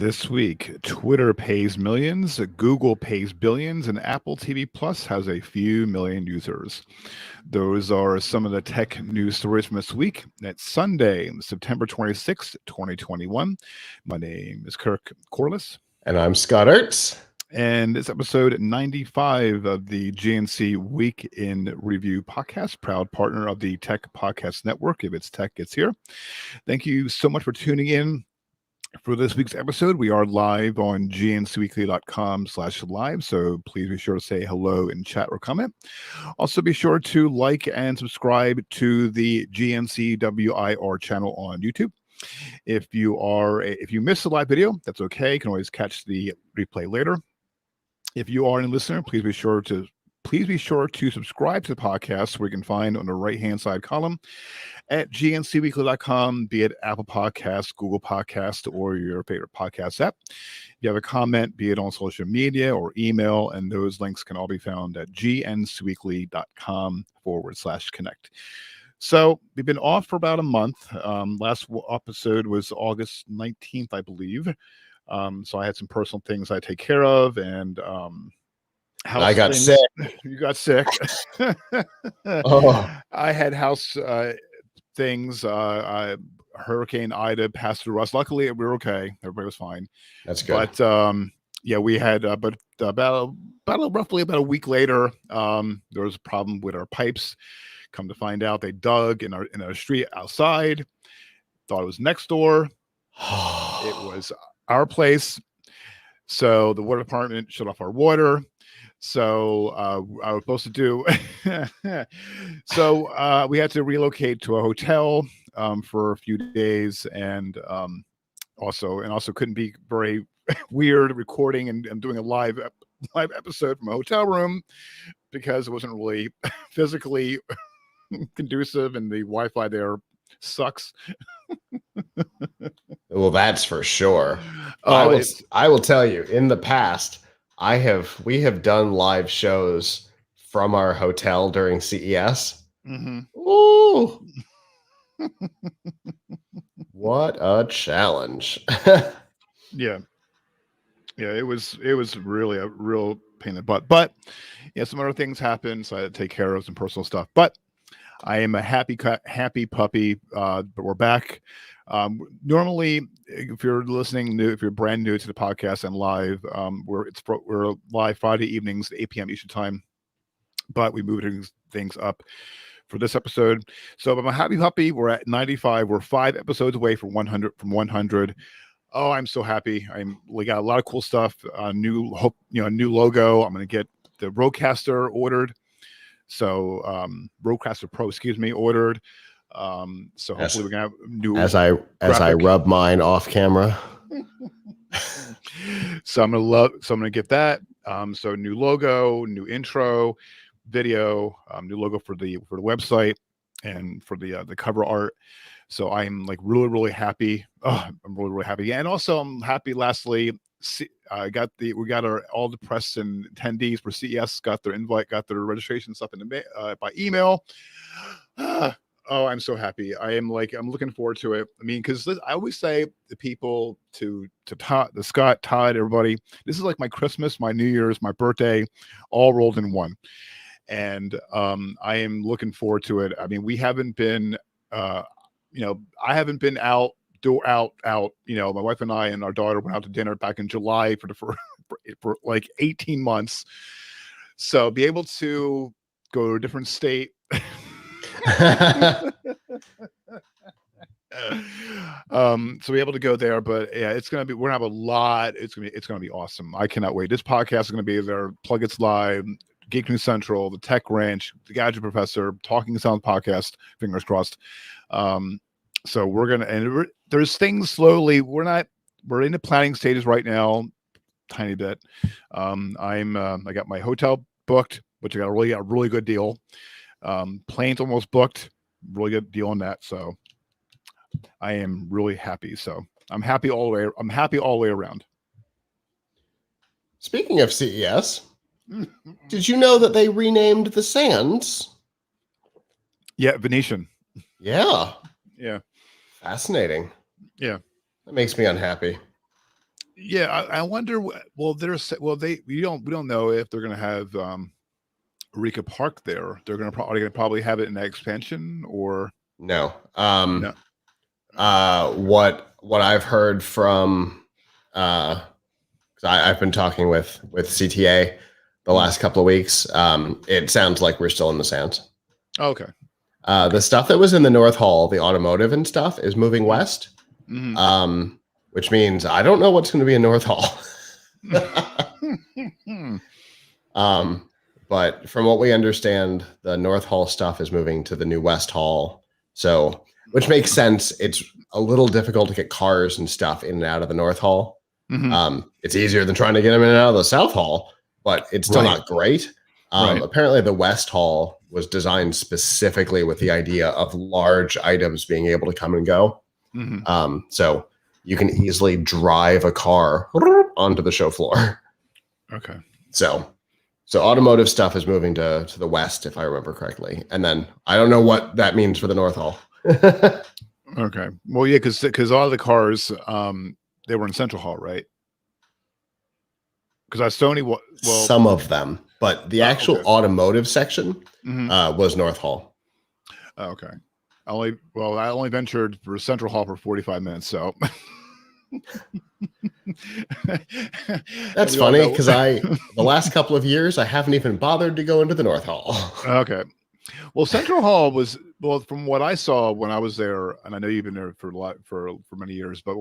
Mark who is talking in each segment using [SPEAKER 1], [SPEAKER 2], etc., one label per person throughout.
[SPEAKER 1] This week, Twitter pays millions, Google pays billions, and Apple TV Plus has a few million users. Those are some of the tech news stories from this week. It's Sunday, September 26th, 2021. My name is Kirk Corliss.
[SPEAKER 2] And I'm Scott Ertz.
[SPEAKER 1] And it's episode 95 of the GNC Week in Review podcast, proud partner of the Tech Podcast Network. If it's tech, it's here. Thank you so much for tuning in. For this week's episode, we are live on gncweekly.com/live, so please be sure to say hello in chat or comment. Also, be sure to like and subscribe to the GNCWIR channel on YouTube. If you missed the live video, that's okay. You can always catch the replay later. If you are a listener, please be sure to subscribe to the podcast, where you can find on the right-hand side column at gncweekly.com, be it Apple Podcasts, Google Podcasts, or your favorite podcast app. If you have a comment, be it on social media or email, and those links can all be found at gncweekly.com/connect. So we've been off for about a month. Last episode was August 19th, I believe. So I had some personal things I take care of, and
[SPEAKER 2] I got sick.
[SPEAKER 1] You got sick.
[SPEAKER 2] Oh.
[SPEAKER 1] I had house things. Hurricane Ida passed through us. Luckily, we were okay. Everybody was fine.
[SPEAKER 2] That's good.
[SPEAKER 1] But yeah, we had. But roughly about a week later, there was a problem with our pipes. Come to find out, they dug in our street outside. Thought it was next door. It was our place. So the water department shut off our water. So I was supposed to do. So we had to relocate to a hotel for a few days, and also couldn't be very weird recording and doing a live episode from a hotel room, because it wasn't really physically conducive, and the Wi-Fi there sucks.
[SPEAKER 2] Well, that's for sure. I will tell you, in the past, we have done live shows from our hotel during CES.
[SPEAKER 1] Mm-hmm.
[SPEAKER 2] Ooh. What a challenge.
[SPEAKER 1] Yeah, it was really a real pain in the butt. But yeah, some other things happened, so I had to take care of some personal stuff. But I am a happy puppy. But we're back. Normally, if you're listening new, if you're brand new to the podcast and live, we're live Friday evenings at 8 p.m. Eastern time, but we moved things up for this episode. So I'm a happy puppy. We're at 95. We're 5 episodes away from 100. Oh, I'm so happy. We got a lot of cool stuff. New logo. I'm going to get the Rodecaster ordered. So Rodecaster Pro, ordered. So hopefully we're gonna have new
[SPEAKER 2] as I rub mine off camera.
[SPEAKER 1] So I'm gonna get that. So new logo, new intro, video, new logo for the website and for the cover art. So I'm like really happy. Oh, I'm really happy, and also I'm happy. Lastly, all the press and attendees for CES got their invite, got their registration stuff by email. Oh, I'm so happy. I'm looking forward to it. I mean, because I always say to people, to Todd, Scott, Todd, everybody, this is like my Christmas, my New Year's, my birthday, all rolled in one. And I am looking forward to it. I mean, we haven't been, I haven't been out. My wife and I and our daughter went out to dinner back in July for like 18 months. So be able to go to a different state. So be able to go there, but yeah, we're gonna have a lot. It's gonna be awesome. I cannot wait. This podcast is gonna be there. Plug It's Live, Geek News Central, the Tech Ranch, the Gadget Professor, Talking Sound podcast. Fingers crossed. So we're gonna, and there's things slowly. We're in the planning stages right now, tiny bit. I got my hotel booked, which I got a really good deal. Planes almost booked, really good deal on that. So I am really happy. So I'm happy all the way around.
[SPEAKER 2] Speaking of CES, did you know that they renamed the Sands?
[SPEAKER 1] Yeah, Venetian.
[SPEAKER 2] Yeah.
[SPEAKER 1] Yeah.
[SPEAKER 2] Fascinating.
[SPEAKER 1] Yeah.
[SPEAKER 2] That makes me unhappy.
[SPEAKER 1] Yeah, I wonder. Well, we don't know if they're going to have Eureka Park there. They're going to probably have it in that expansion or
[SPEAKER 2] No.
[SPEAKER 1] no.
[SPEAKER 2] What I've heard from, 'cause I've been talking with CTA the last couple of weeks. It sounds like we're still in the sands.
[SPEAKER 1] Okay.
[SPEAKER 2] The stuff that was in the North Hall, the automotive and stuff, is moving west. Which means I don't know what's going to be in North Hall. But from what we understand, the North Hall stuff is moving to the new West Hall. So, which makes sense. It's a little difficult to get cars and stuff in and out of the North Hall. It's easier than trying to get them in and out of the South Hall, but it's still not great. Apparently the West Hall was designed specifically with the idea of large items being able to come and go. So you can easily drive a car onto the show floor.
[SPEAKER 1] Okay.
[SPEAKER 2] So automotive stuff is moving to the west, if I remember correctly. And then I don't know what that means for the North Hall.
[SPEAKER 1] Okay. Well, yeah, because all the cars, they were in Central Hall, right? Because Sony,
[SPEAKER 2] some of them, but the actual automotive section was North Hall.
[SPEAKER 1] Okay. I only ventured for Central Hall for 45 minutes, so
[SPEAKER 2] that's funny because the last couple of years I haven't even bothered to go into the North Hall.
[SPEAKER 1] Okay. Well, Central Hall was, from what I saw when I was there, and I know you've been there for many years, but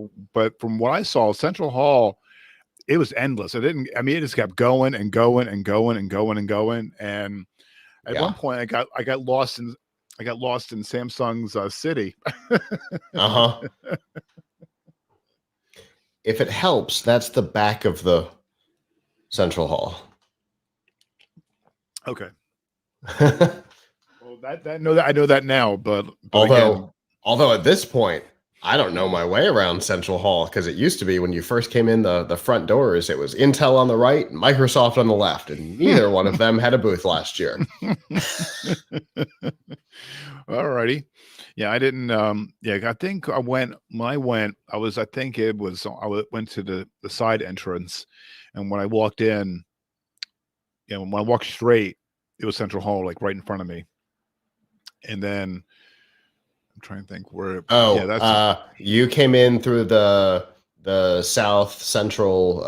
[SPEAKER 1] from what I saw, Central Hall, it was endless. It just kept going and going and going and going and going. And at one point I got lost in Samsung's city.
[SPEAKER 2] If it helps, that's the back of the Central Hall.
[SPEAKER 1] Okay. Well, I know that now, but
[SPEAKER 2] although at this point I don't know my way around Central Hall, because it used to be when you first came in the front doors, it was Intel on the right and Microsoft on the left, and neither one of them had a booth last year.
[SPEAKER 1] Alrighty. Yeah, I didn't. I think I went to the side entrance, and when I walked in, when I walked straight, it was Central Hall, like right in front of me. And then I'm trying to think where.
[SPEAKER 2] You came in through the south central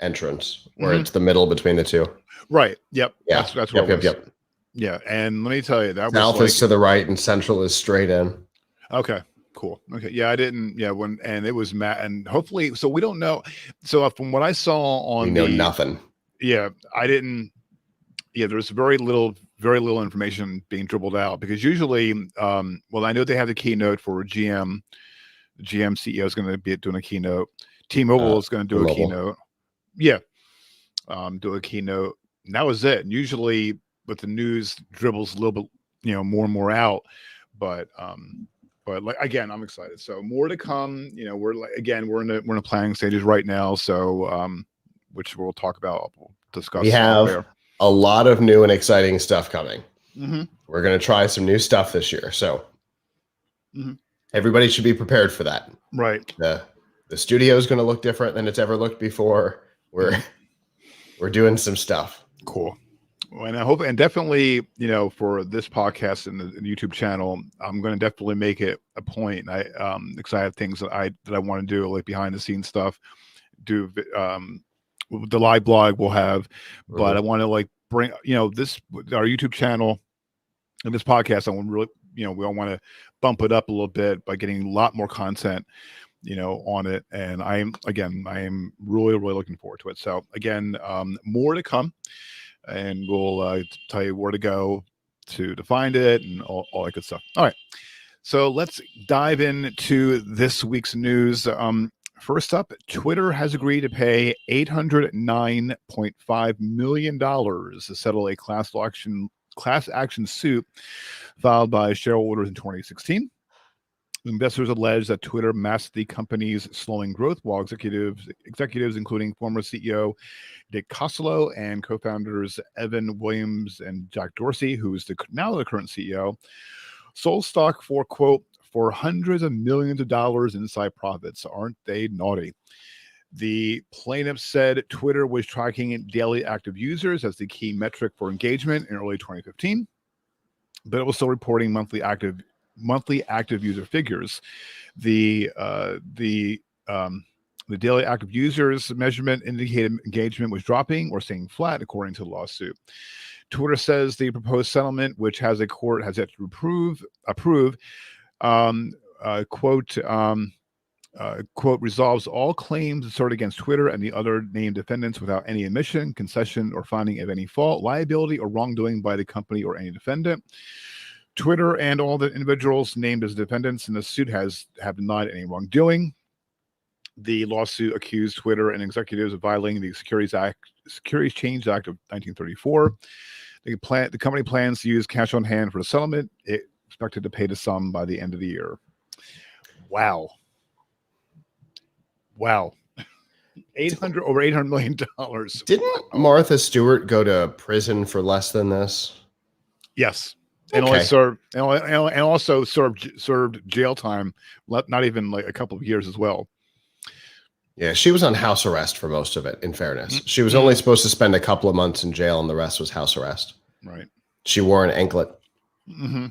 [SPEAKER 2] entrance, where it's the middle between the two.
[SPEAKER 1] Right. Yep.
[SPEAKER 2] Yeah.
[SPEAKER 1] That's where it was. Yep. Yeah, and let me tell you, that
[SPEAKER 2] south is to the right and central is straight in.
[SPEAKER 1] Okay, cool. Okay, yeah, I didn't. Yeah, and it was Matt, and hopefully, so we don't know. So from what I saw on,
[SPEAKER 2] we know nothing.
[SPEAKER 1] Yeah, I didn't. Yeah, there's very little information being dribbled out, because usually, I know they have the keynote for GM. The GM CEO is going to be doing a keynote. T-Mobile is going to do a keynote. Yeah, do a keynote. And that was it. And usually, but the news dribbles a little bit, more and more out. But like, again, I'm excited. So more to come. We're in the planning stages right now. So which we'll talk about. We'll discuss.
[SPEAKER 2] We have a lot of new and exciting stuff coming. We're going to try some new stuff this year. So everybody should be prepared for that.
[SPEAKER 1] Right.
[SPEAKER 2] The studio is going to look different than it's ever looked before. We're doing some stuff.
[SPEAKER 1] Cool. And I hope, and definitely, for this podcast and the YouTube channel, I'm going to definitely make it a point. Because I have things that I want to do, like behind the scenes stuff. Do the live blog we'll have, but I want to bring this, our YouTube channel and this podcast. I want really, we all want to bump it up a little bit by getting a lot more content, on it. And I am really, really looking forward to it. So again, more to come. And we'll tell you where to go to find it and all that good stuff. All right. So let's dive into this week's news. First up, Twitter has agreed to pay $809.5 million to settle a class action suit filed by shareholders in 2016. Investors allege that Twitter masked the company's slowing growth, while executives, including former CEO Dick Costolo and co-founders Evan Williams and Jack Dorsey, who is now the current CEO, sold stock for, quote, for hundreds of millions of dollars inside profits. Aren't they naughty? The plaintiff said Twitter was tracking daily active users as the key metric for engagement in early 2015, but it was still reporting monthly active user figures. The daily active users measurement indicated engagement was dropping or staying flat, according to the lawsuit. Twitter says the proposed settlement, which a court has yet to approve, quote, resolves all claims asserted against Twitter and the other named defendants without any admission, concession, or finding of any fault, liability, or wrongdoing by the company or any defendant. Twitter and all the individuals named as defendants in the suit have denied any wrongdoing. The lawsuit accused Twitter and executives of violating the Securities Change Act of 1934. The company plans to use cash on hand for the settlement. It expected to pay the sum by the end of the year. Wow. Over $800 million.
[SPEAKER 2] Didn't Martha Stewart go to prison for less than this?
[SPEAKER 1] Yes. And also served jail time, not even like a couple of years as well.
[SPEAKER 2] Yeah, she was on house arrest for most of it, in fairness. She was only supposed to spend a couple of months in jail, and the rest was house arrest.
[SPEAKER 1] Right.
[SPEAKER 2] She wore an anklet.
[SPEAKER 1] Mm-hmm.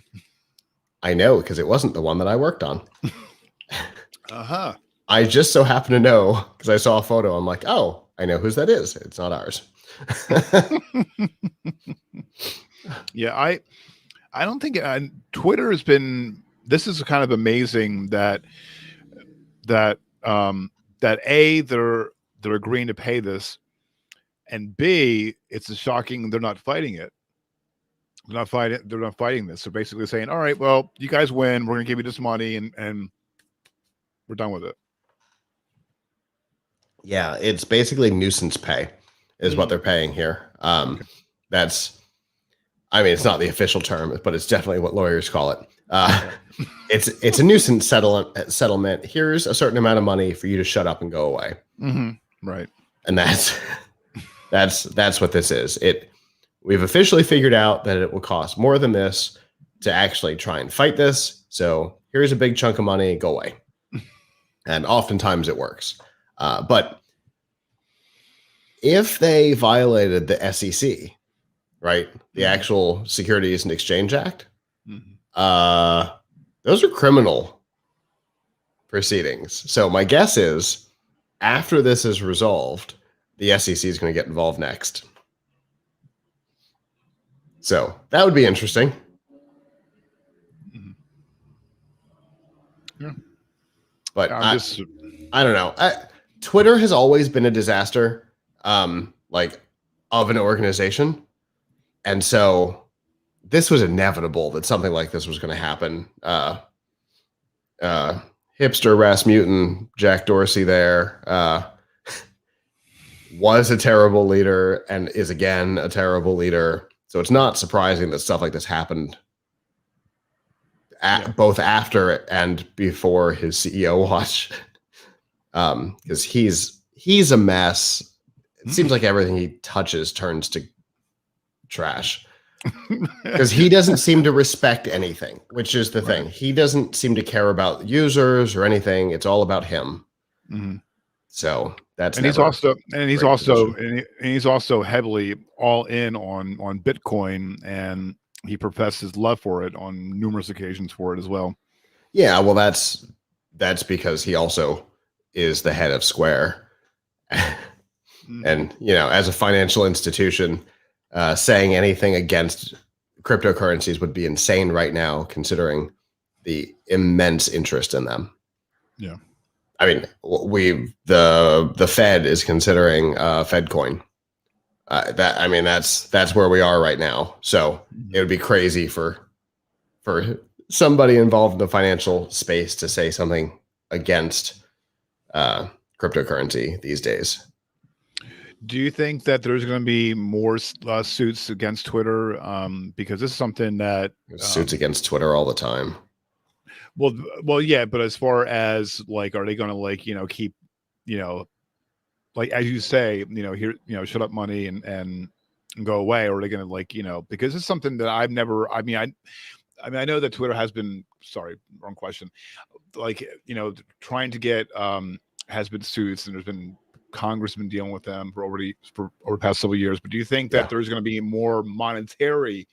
[SPEAKER 2] I know, because it wasn't the one that I worked on.
[SPEAKER 1] Uh-huh.
[SPEAKER 2] I just so happen to know, because I saw a photo. I'm like, oh, I know whose that is. It's not ours.
[SPEAKER 1] Yeah, I don't think Twitter has been. This is kind of amazing that A, they're agreeing to pay this, and B, it's shocking they're not fighting it. They're not fighting this. They're basically saying, all right, well, you guys win. We're gonna give you this money, and we're done with it.
[SPEAKER 2] Yeah, it's basically nuisance pay is what they're paying here.
[SPEAKER 1] Okay.
[SPEAKER 2] It's not the official term, but it's definitely what lawyers call it. It's a nuisance settlement. Here's a certain amount of money for you to shut up and go away.
[SPEAKER 1] Mm-hmm. Right.
[SPEAKER 2] And that's what this is. We've officially figured out that it will cost more than this to actually try and fight this. So here's a big chunk of money, go away. And oftentimes it works. But if they violated the SEC, right, the actual Securities and Exchange Act, those are criminal proceedings. So my guess is after this is resolved, the SEC is going to get involved next. So that would be interesting.
[SPEAKER 1] Yeah.
[SPEAKER 2] But I don't know. Twitter has always been a disaster, of an organization. And so this was inevitable that something like this was going to happen. Hipster Rasmussen, Jack Dorsey there, was a terrible leader and is again a terrible leader. So it's not surprising that stuff like this happened both after and before his CEO watch. Because he's a mess. It seems like everything he touches turns to trash. Because he doesn't seem to respect anything, which is the thing. He doesn't seem to care about users or anything. It's all about him. Mm-hmm. So he's also heavily all in on Bitcoin, and he professed his love for it on numerous occasions for it as well. Yeah, well, that's because he also is the head of Square, and as a financial institution, saying anything against cryptocurrencies would be insane right now, considering the immense interest in them.
[SPEAKER 1] Yeah.
[SPEAKER 2] I mean, the Fed is considering FedCoin. That's where we are right now. So it would be crazy for somebody involved in the financial space to say something against cryptocurrency these days.
[SPEAKER 1] Do you think that there's going to be more suits against Twitter? Because this is something that
[SPEAKER 2] suits against Twitter all the time.
[SPEAKER 1] Well, yeah, but as far as are they going to keep, as you say, here, shut up money and go away, or are they going to because it's something that I've never. I mean, I mean, I know that Twitter has been, sorry, wrong question. Like, trying to get, has been suits, and there's been Congress been dealing with them for over the past several years. But do you think that
[SPEAKER 2] Yeah.
[SPEAKER 1] there's going to be more monetary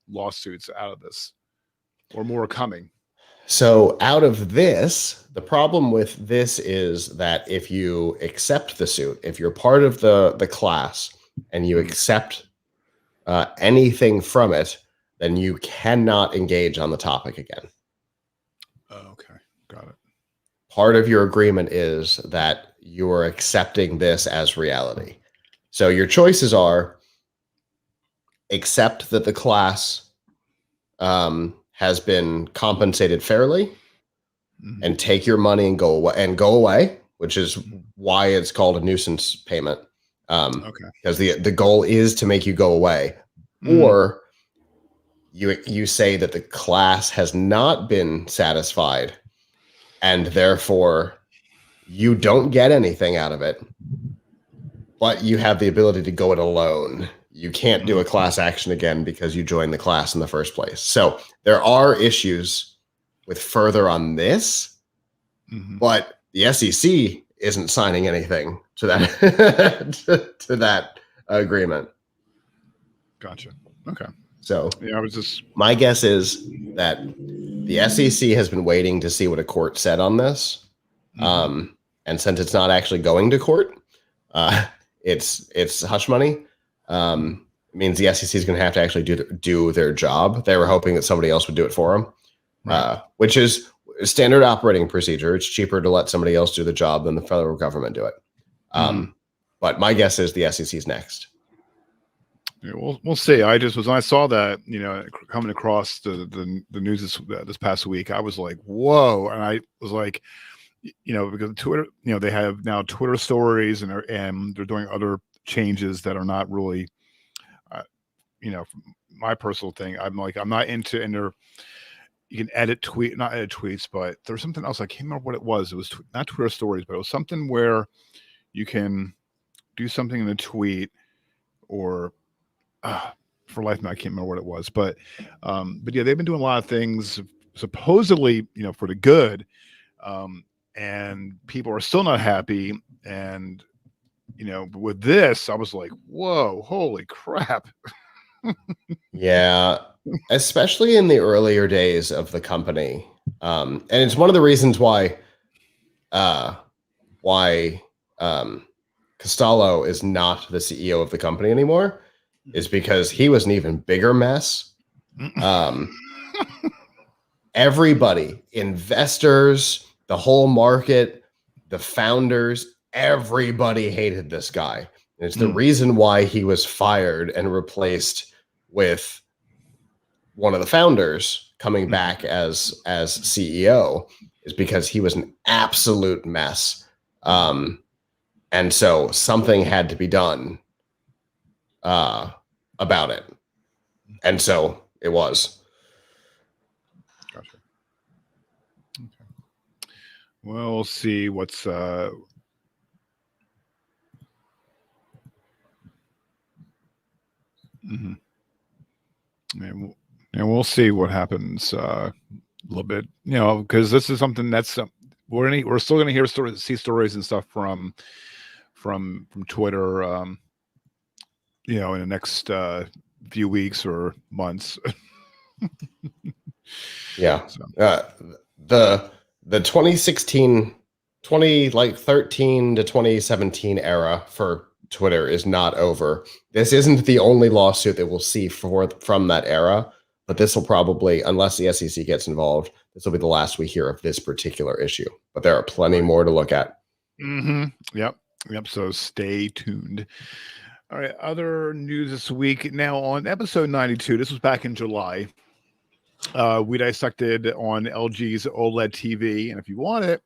[SPEAKER 1] lawsuits out of this, or more coming?
[SPEAKER 2] So out of this, the problem with this is that if you accept the suit, if you're part of the class and you accept anything from it, then you cannot engage on the topic again.
[SPEAKER 1] Oh, okay, got it.
[SPEAKER 2] Part of your agreement is that you are accepting this as reality. So your choices are accept that the class has been compensated fairly, and take your money and go away, which is why it's called a nuisance payment.
[SPEAKER 1] Okay.
[SPEAKER 2] Because the goal is to make you go away, or you say that the class has not been satisfied, and therefore you don't get anything out of it, but you have the ability to go it alone. You can't do a class action again because you joined the class in the first place. So there are issues with further on this, but the SEC isn't signing anything to that to that agreement.
[SPEAKER 1] Gotcha. Okay.
[SPEAKER 2] So
[SPEAKER 1] yeah, I was just
[SPEAKER 2] my guess is that the SEC has been waiting to see what a court said on this, and since it's not actually going to court, it's hush money. It means the SEC is going to have to actually do their job. They were hoping that somebody else would do it for them, right. Which is standard operating procedure. It's cheaper to let somebody else do the job than the federal government do it. But my guess is the SEC is next.
[SPEAKER 1] Yeah, we'll see. I just was, when I saw that, coming across the news this past week, I was like, whoa. And I was like, because Twitter, they have now Twitter stories, and they're doing other changes that are not really, my personal thing. I'm like, I'm not into, and you can not edit tweets, but there's something else. I can't remember what it was. It was not Twitter stories, but it was something where you can do something in a tweet, or for life now I can't remember what it was, but yeah, they've been doing a lot of things supposedly, for the good, and people are still not happy. And with this, I was like, whoa, holy crap.
[SPEAKER 2] Yeah, especially in the earlier days of the company, and it's one of the reasons why Costello is not the CEO of the company anymore, is because he was an even bigger mess. Everybody, investors, the whole market, the founders, everybody hated this guy. And it's the reason why he was fired and replaced with one of the founders coming back as CEO, is because he was an absolute mess. And so something had to be done about it. And so it was.
[SPEAKER 1] Gotcha. Okay. Well, we'll see what's and we'll see what happens a little bit, because this is something that's we're still going to hear stories, see stories and stuff from Twitter, in the next few weeks or months.
[SPEAKER 2] Yeah. So. The 2013 to 2017 era for Twitter is not over. This isn't the only lawsuit that we'll see from that era, but this will probably, unless the SEC gets involved, this will be the last we hear of this particular issue. But there are plenty more to look at.
[SPEAKER 1] Yep. So stay tuned. All right. Other news this week. Now on episode 92, this was back in July. We dissected on LG's OLED TV, and if you want it,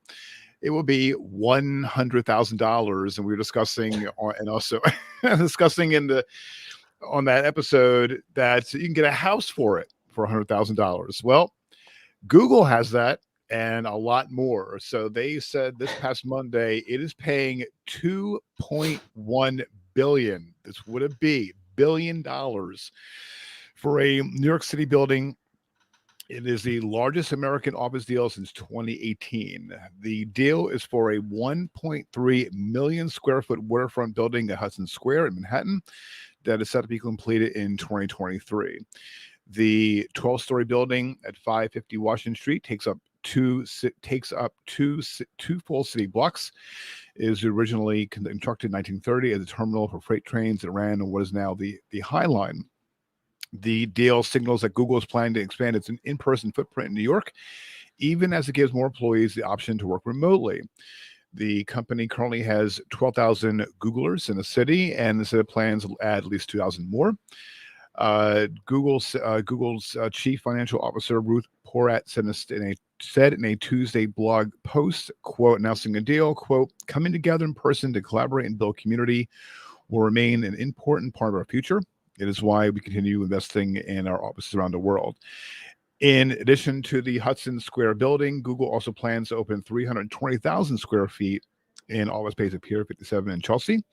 [SPEAKER 1] it will be $100,000. And we were discussing, and also discussing on that episode, that you can get a house for it for $100,000. Well, Google has that and a lot more. So they said this past Monday it is paying $2.1 billion. This would it be $1 billion for a New York City building It is the largest American office deal since 2018. The deal is for a 1.3 million square foot waterfront building at Hudson Square in Manhattan that is set to be completed in 2023. The 12-story building at 550 Washington Street takes up two full city blocks. It was originally constructed in 1930 as a terminal for freight trains that ran on what is now the High Line. The deal signals that Google is planning to expand its in-person footprint in New York, even as it gives more employees the option to work remotely. The company currently has 12,000 Googlers in the city, and the city plans to add at least 2,000 more. Google's chief financial officer Ruth Porat said in a Tuesday blog post, quote, announcing a deal, quote, coming together in person to collaborate and build community will remain an important part of our future. It is why we continue investing in our offices around the world. In addition to the Hudson Square building, Google also plans to open 320,000 square feet in office space at Pier 57 in Chelsea.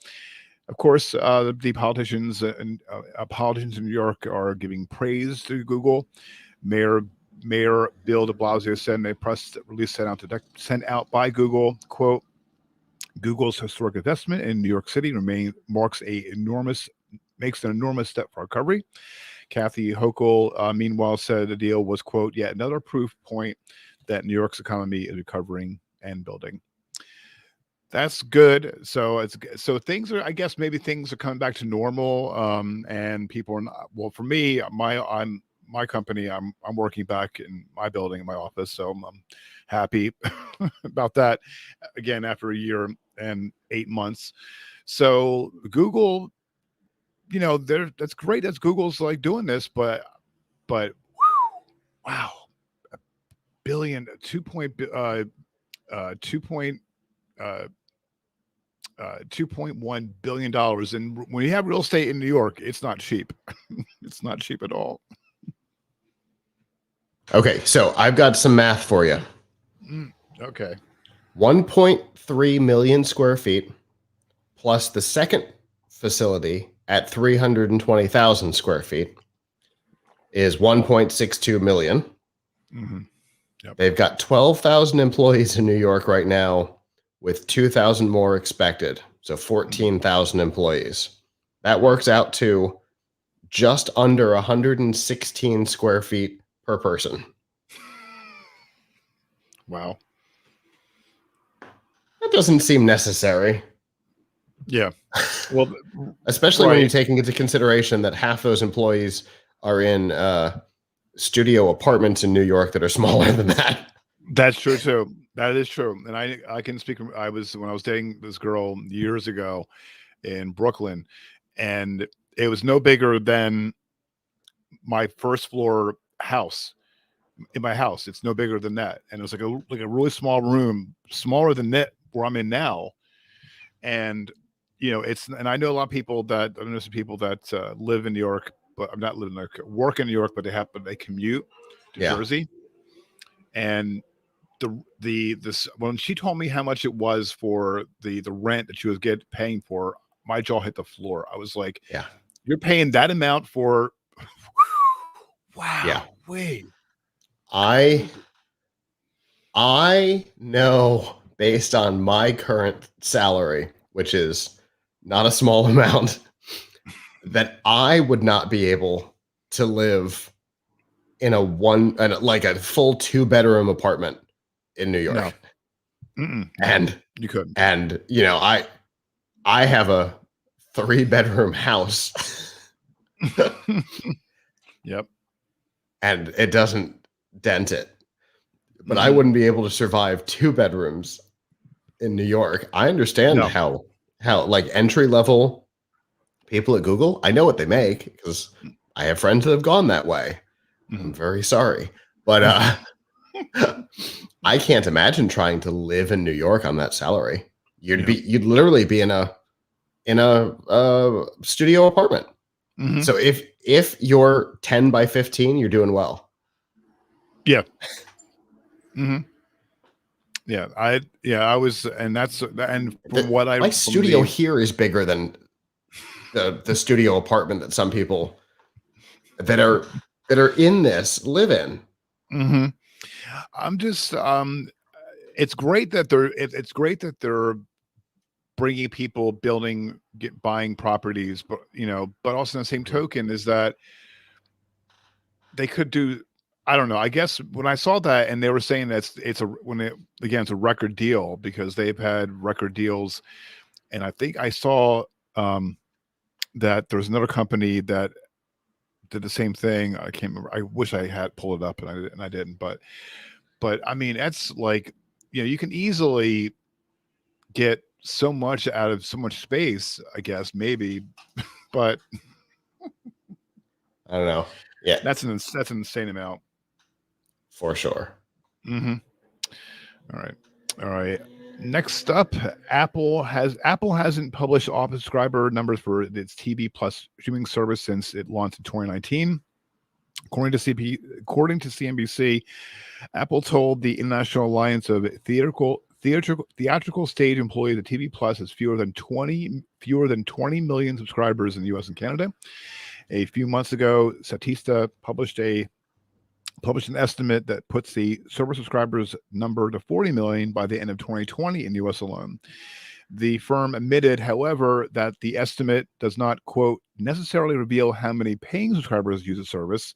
[SPEAKER 1] Of course, the politicians in New York are giving praise to Google. Mayor Bill de Blasio said in a press release sent out by Google, quote, Google's historic investment in New York City makes an enormous step for recovery. Kathy Hochul, meanwhile, said the deal was, quote, yet another proof point that New York's economy is recovering and building. That's good. So things are, I guess, maybe things are coming back to normal. And people are not, well, for me, my company, I'm working back in my building, in my office. So I'm happy about that again, after a year and 8 months. So Google, that's great. That's Google's like doing this, but wow, $2.1 billion. And when you have real estate in New York, it's not cheap. It's not cheap at all.
[SPEAKER 2] Okay, so I've got some math for you.
[SPEAKER 1] Okay.
[SPEAKER 2] 1.3 million square feet plus the second facility at 320,000 square feet is 1.62 million.
[SPEAKER 1] Mm-hmm. Yep.
[SPEAKER 2] They've got 12,000 employees in New York right now, with 2,000 more expected. So 14,000 employees. That works out to just under 116 square feet per person.
[SPEAKER 1] Wow.
[SPEAKER 2] That doesn't seem necessary.
[SPEAKER 1] Yeah. Well,
[SPEAKER 2] especially when you're taking into consideration that half those employees are in studio apartments in New York that are smaller than that.
[SPEAKER 1] That's true too. That is true. And I can speak. When I was dating this girl years ago in Brooklyn, and it was no bigger than my first floor house. In my house, it's no bigger than that, and it was like a really small room, smaller than that where I'm in now. And and I know a lot of people that live in New York, but I'm not living there, work in New York, but they commute to Jersey. And when she told me how much it was for the rent that she was paying for, my jaw hit the floor. I was like,
[SPEAKER 2] yeah,
[SPEAKER 1] you're paying that amount for, wow.
[SPEAKER 2] Yeah.
[SPEAKER 1] Wait.
[SPEAKER 2] I know, based on my current salary, which is not a small amount, that I would not be able to live in a full 2-bedroom apartment in New York.
[SPEAKER 1] No.
[SPEAKER 2] And
[SPEAKER 1] you couldn't.
[SPEAKER 2] And I have a 3-bedroom house.
[SPEAKER 1] Yep.
[SPEAKER 2] And it doesn't dent it. But I wouldn't be able to survive 2 bedrooms in New York. I understand how like entry level people at Google, I know what they make because I have friends that have gone that way. I'm very sorry. But I can't imagine trying to live in New York on that salary. You'd literally be in a studio apartment. Mm-hmm. So if you're 10 by 15, you're doing well.
[SPEAKER 1] Yeah. Mm-hmm. Yeah, I was, and that's, and from what I,
[SPEAKER 2] my studio here is bigger than the studio apartment that some people that are in this live in.
[SPEAKER 1] hmm I'm just it's great that it's great that they're bringing people buying properties, but but also in the same token is that they could do, I don't know, I guess when I saw that and they were saying that it's a record deal because they've had record deals, and I think I saw that there's another company that did the same thing. I can't remember. I wish I had pulled it up and I didn't, but I mean that's like, you can easily get so much out of so much space, I guess, maybe, but
[SPEAKER 2] I don't know. Yeah,
[SPEAKER 1] that's an insane amount.
[SPEAKER 2] for sure.
[SPEAKER 1] Mm-hmm. All right. Next up, Apple hasn't published all subscriber numbers for its TV Plus streaming service since it launched in 2019. According to CNBC, Apple told the International Alliance of Theatrical Stage Employees that TV Plus has fewer than 20 million subscribers in the U.S. and Canada. A few months ago, Statista published an estimate that puts the service subscribers number to 40 million by the end of 2020 in the U.S. alone. The firm admitted, however, that the estimate does not, quote, necessarily reveal how many paying subscribers use the service.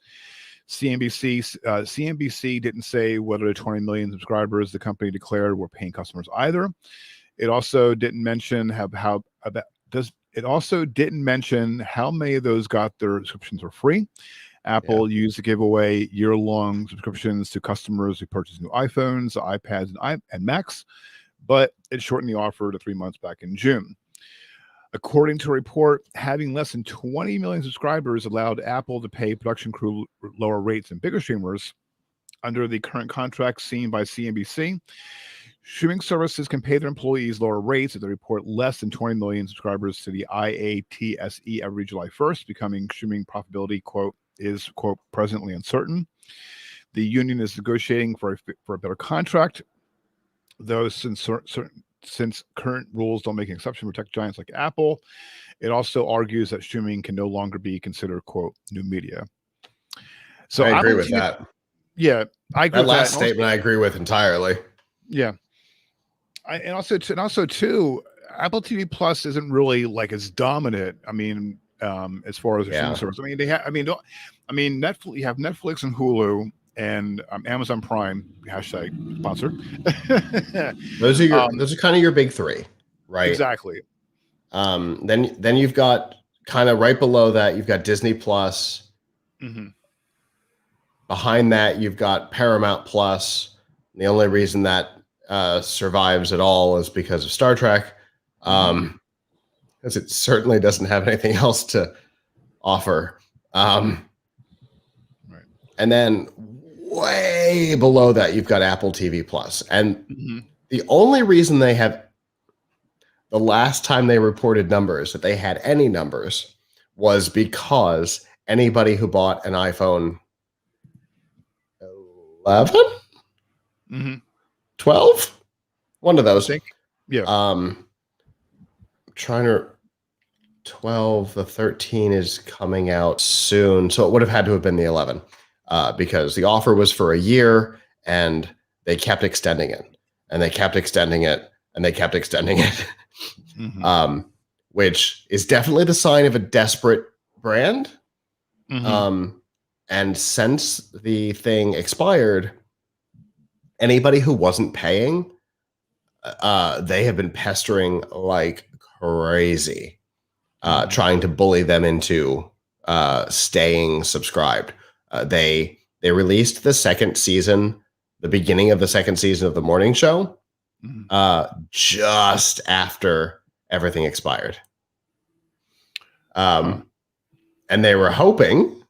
[SPEAKER 1] CNBC didn't say whether the 20 million subscribers the company declared were paying customers either. It also didn't mention how many of those got their subscriptions for free. Apple used to give away year-long subscriptions to customers who purchased new iPhones, iPads, and Macs, but it shortened the offer to 3 months back in June. According to a report, having less than 20 million subscribers allowed Apple to pay production crew lower rates than bigger streamers. Under the current contract seen by CNBC, streaming services can pay their employees lower rates if they report less than 20 million subscribers to the IATSE every July 1st, becoming streaming profitability, quote, is, quote, presently uncertain. The union is negotiating for a better contract, though since current rules don't make an exception for tech giants like Apple. It also argues that streaming can no longer be considered, quote, new media. So
[SPEAKER 2] I agree with that.
[SPEAKER 1] Yeah, I agree
[SPEAKER 2] that
[SPEAKER 1] with
[SPEAKER 2] last
[SPEAKER 1] that.
[SPEAKER 2] statement. I agree with entirely.
[SPEAKER 1] Yeah, and also too, Apple TV Plus isn't really like as dominant. I mean, as far as the streaming service, I mean, Netflix. You have Netflix and Hulu and Amazon Prime # sponsored.
[SPEAKER 2] Those are kind of your big three, right?
[SPEAKER 1] Exactly.
[SPEAKER 2] Then you've got kind of right below that you've got Disney Plus.
[SPEAKER 1] Mm-hmm.
[SPEAKER 2] Behind that you've got Paramount Plus. The only reason that survives at all is because of Star Trek, because it certainly doesn't have anything else to offer. Right. And then way below that, you've got Apple TV Plus. And the only reason they have, the last time they reported numbers, that they had any numbers, was because anybody who bought an iPhone 11? 12? One of those.
[SPEAKER 1] Yeah.
[SPEAKER 2] Trying to 12, the 13 is coming out soon. So it would have had to have been the 11 because the offer was for a year and they kept extending it and they kept extending it and they kept extending it, which is definitely the sign of a desperate brand. And since the thing expired, anybody who wasn't paying, they have been pestering like crazy, trying to bully them into staying subscribed. They released the second season, the beginning of the second season of the morning show, just after everything expired. And they were hoping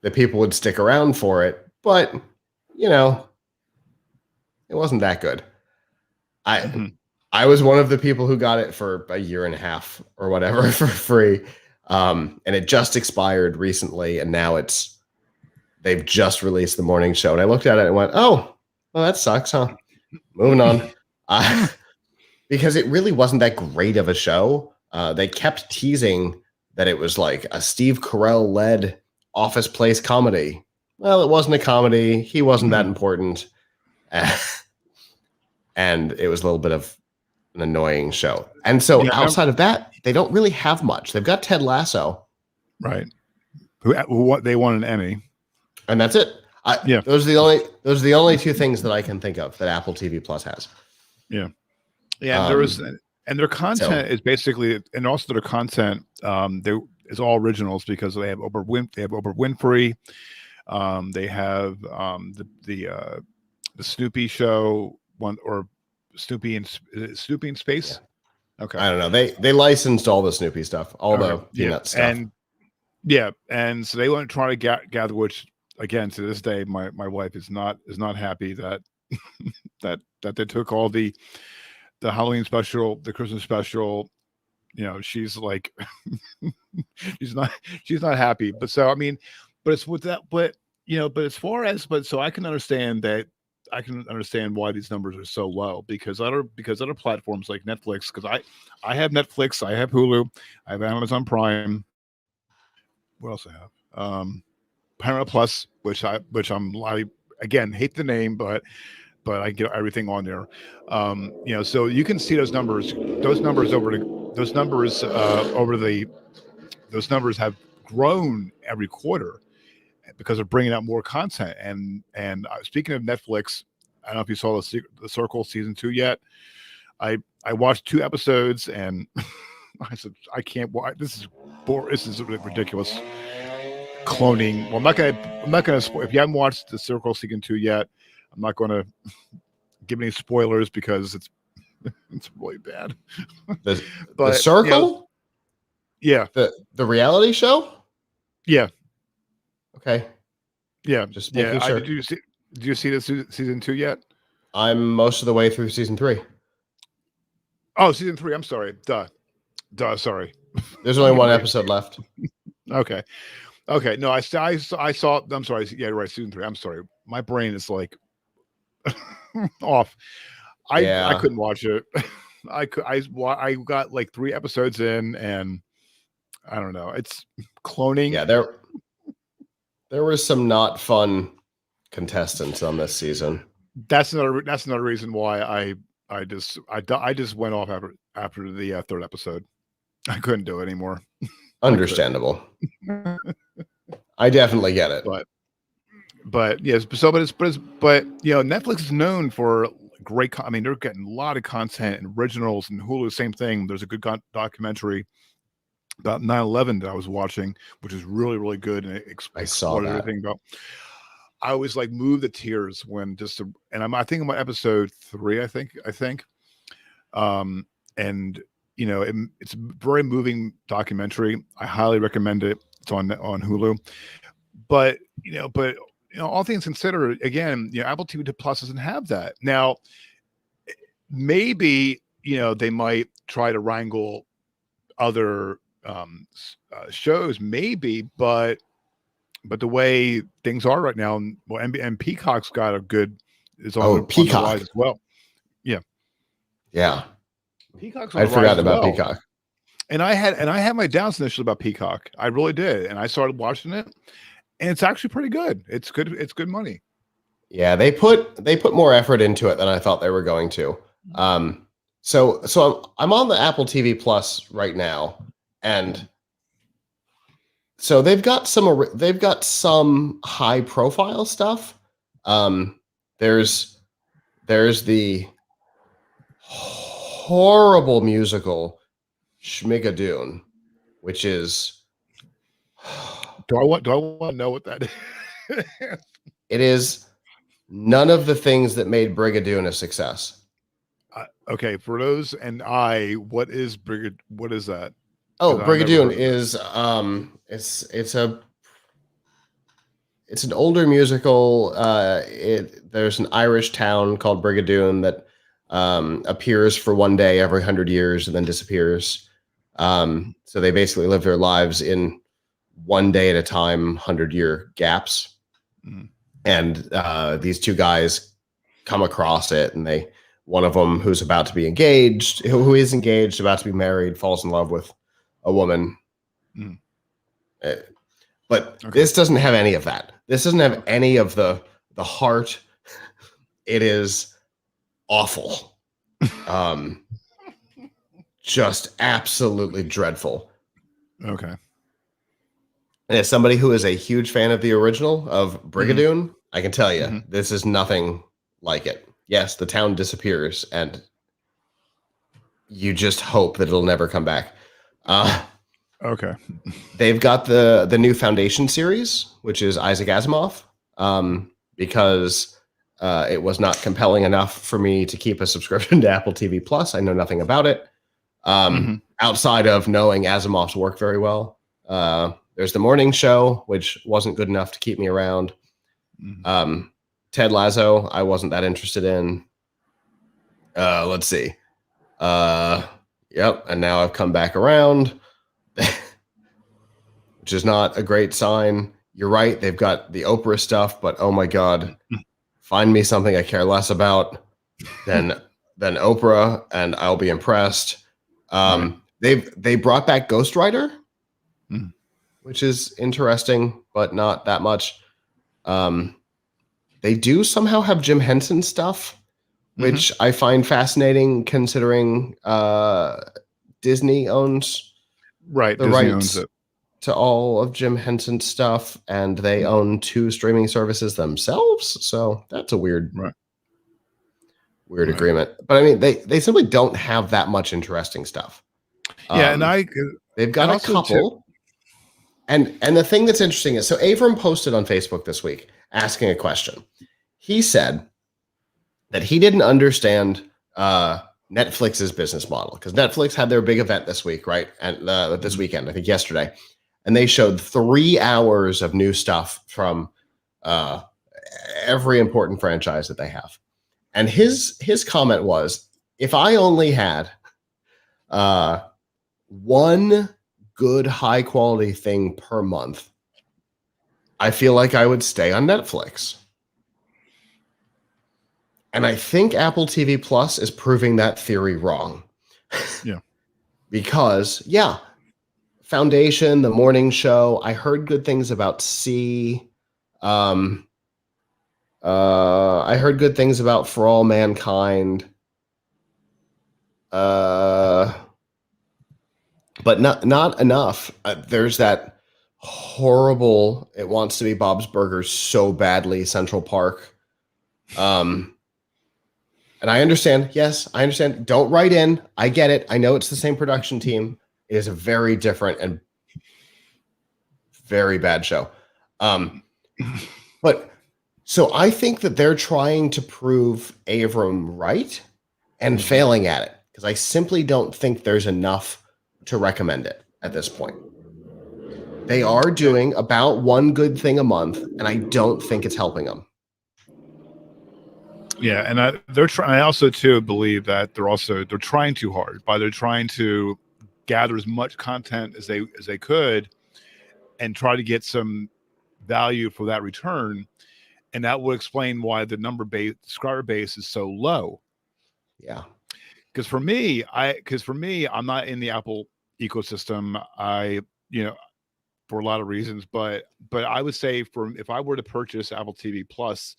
[SPEAKER 2] that people would stick around for it, but it wasn't that good. I was one of the people who got it for a year and a half or whatever for free. And it just expired recently. And now they've just released the morning show. And I looked at it and went, oh, well, that sucks, huh? Moving on. Because it really wasn't that great of a show. They kept teasing that it was like a Steve Carell led Office Place comedy. well, it wasn't a comedy. He wasn't that
[SPEAKER 1] Mhm.
[SPEAKER 2] important. And it was a little bit of an annoying show. And so
[SPEAKER 1] Yeah,
[SPEAKER 2] outside of that, they don't really have much. They've got Ted Lasso,
[SPEAKER 1] right. What they won an Emmy.
[SPEAKER 2] and that's it.
[SPEAKER 1] Yeah.
[SPEAKER 2] Those are the only two things that I can think of that Apple TV Plus has.
[SPEAKER 1] Yeah. Yeah, and there is,
[SPEAKER 2] Um,
[SPEAKER 1] and their content is basically, and also their content, there is all originals because they have Oprah Winfrey, they have the Snoopy show one, or Snoopy in is it Snoopy in Space. Okay,
[SPEAKER 2] I don't know. They licensed all the Snoopy stuff, all the Peanut stuff.
[SPEAKER 1] And so they want to try to gather, which again to this day my wife is not happy that that they took all the Halloween special, the Christmas special. You know, she's like, she's not happy. But so I mean, but it's with that. But you know, but as far as so I can understand that. I can understand why these numbers are so low because other platforms like Netflix, because I have Netflix, I have Hulu, I have Amazon Prime. What else I have? Paramount Plus, which I again hate the name, but I get everything on there. You know, so you can see those numbers have grown every quarter because they're bringing out more content. And speaking of Netflix, I don't know if you saw the Circle season 2 yet. I watched 2 episodes and I said I can't watch. This is ridiculous. Cloning. Well, I'm not gonna spoil. If you haven't watched the Circle season 2 yet, I'm not going to give any spoilers because it's really bad.
[SPEAKER 2] The Circle?
[SPEAKER 1] You know, yeah.
[SPEAKER 2] The reality show?
[SPEAKER 1] Yeah.
[SPEAKER 2] Okay.
[SPEAKER 1] Yeah.
[SPEAKER 2] Just making sure.
[SPEAKER 1] Did you see the season 2 yet?
[SPEAKER 2] I'm most of the way through season 3.
[SPEAKER 1] Oh, season 3. I'm sorry. Duh. Sorry.
[SPEAKER 2] There's only one episode left.
[SPEAKER 1] Okay. No, I saw. I'm sorry. Yeah, right. Season 3. I'm sorry. My brain is like off. I couldn't watch it. I got like 3 episodes in, and I don't know. It's cloning.
[SPEAKER 2] Yeah, there were some not fun contestants on this season.
[SPEAKER 1] That's another reason why I just went off after the 3rd episode. I couldn't do it anymore.
[SPEAKER 2] Understandable. I definitely get it.
[SPEAKER 1] But yes, but you know, Netflix is known for great. I mean, they're getting a lot of content and originals, and Hulu, same thing. There's a good documentary about 9/11 that I was watching, which is really, really good, and it explored everything about. I was like moved to tears when I think I'm on episode 3. I think, and you know, it's a very moving documentary. I highly recommend it. It's on Hulu, but all things considered, again, you know, Apple TV Plus doesn't have that. Now, maybe, you know, they might try to wrangle other shows, maybe, but the way things are right now, and Peacock's got a good
[SPEAKER 2] Peacock
[SPEAKER 1] on the rise as well.
[SPEAKER 2] Yeah.
[SPEAKER 1] Peacock's
[SPEAKER 2] I'd forgotten about Peacock.
[SPEAKER 1] And I had my doubts initially about Peacock. I really did, and I started watching it. And it's actually pretty good. It's good. It's good money.
[SPEAKER 2] Yeah, they put more effort into it than I thought they were going to. So I'm on the Apple TV Plus right now, and so they've got some high profile stuff. There's the horrible musical Schmigadoon, which is.
[SPEAKER 1] Do I want to know what that is?
[SPEAKER 2] It is none of the things that made Brigadoon a success.
[SPEAKER 1] Okay, for those what is that?
[SPEAKER 2] Oh, Brigadoon is it's an older musical. There's an Irish town called Brigadoon that appears for one day every 100 years and then disappears. So they basically live their lives in one day at a time, 100-year gaps.
[SPEAKER 1] Mm.
[SPEAKER 2] And these 2 guys come across it, and one of them who is engaged, about to be married, falls in love with a woman.
[SPEAKER 1] Mm.
[SPEAKER 2] But
[SPEAKER 1] Okay.
[SPEAKER 2] this doesn't have any of that. This doesn't have any of the heart. It is awful. Just absolutely dreadful.
[SPEAKER 1] Okay.
[SPEAKER 2] And as somebody who is a huge fan of the original of Brigadoon, I can tell you this is nothing like it. Yes, the town disappears, and you just hope that it'll never come back.
[SPEAKER 1] Okay.
[SPEAKER 2] They've got the new Foundation series, which is Isaac Asimov, because it was not compelling enough for me to keep a subscription to Apple TV Plus. I know nothing about it outside of knowing Asimov's work very well. There's the morning show, which wasn't good enough to keep me around. Ted Lasso, I wasn't that interested in. Let's see. Yep, and now I've come back around, which is not a great sign. You're right, they've got the Oprah stuff, but oh my God, find me something I care less about than Oprah, and I'll be impressed. They brought back Ghost Rider, which is interesting, but not that much. They do somehow have Jim Henson stuff, which I find fascinating considering Disney owns
[SPEAKER 1] the
[SPEAKER 2] Disney
[SPEAKER 1] rights
[SPEAKER 2] owns it to all of Jim Henson's stuff, and they own 2 streaming services themselves. So that's a weird agreement. But I mean, they simply don't have that much interesting stuff.
[SPEAKER 1] Yeah, and
[SPEAKER 2] they've got a couple. And the thing that's interesting is, so Avram posted on Facebook this week asking a question. He said that he didn't understand Netflix's business model, because Netflix had their big event this week, right? And this weekend, I think yesterday, and they showed 3 hours of new stuff from every important franchise that they have. And his comment was, if I only had one good high quality thing per month, I feel like I would stay on Netflix. And I think Apple TV Plus is proving that theory wrong.
[SPEAKER 1] Yeah.
[SPEAKER 2] Because, Foundation, the morning show, I heard good things about C. I heard good things about For All Mankind. But not enough. There's that horrible It Wants to Be Bob's Burgers so badly Central Park. And I understand. Yes, I understand. Don't write in. I get it. I know it's the same production team. It is a very different and very bad show. But so I think that they're trying to prove Avram right and failing at it, because I simply don't think there's enough to recommend it at this point. They are doing about one good thing a month, and I don't think it's helping them.
[SPEAKER 1] Yeah, and they're trying. I also too believe that they're trying too hard. They're trying to gather as much content as they could, and try to get some value for that return, and that would explain why the subscriber base is so low.
[SPEAKER 2] Yeah,
[SPEAKER 1] because for me, I'm not in the Apple ecosystem. For a lot of reasons, but I would say if I were to purchase Apple TV Plus,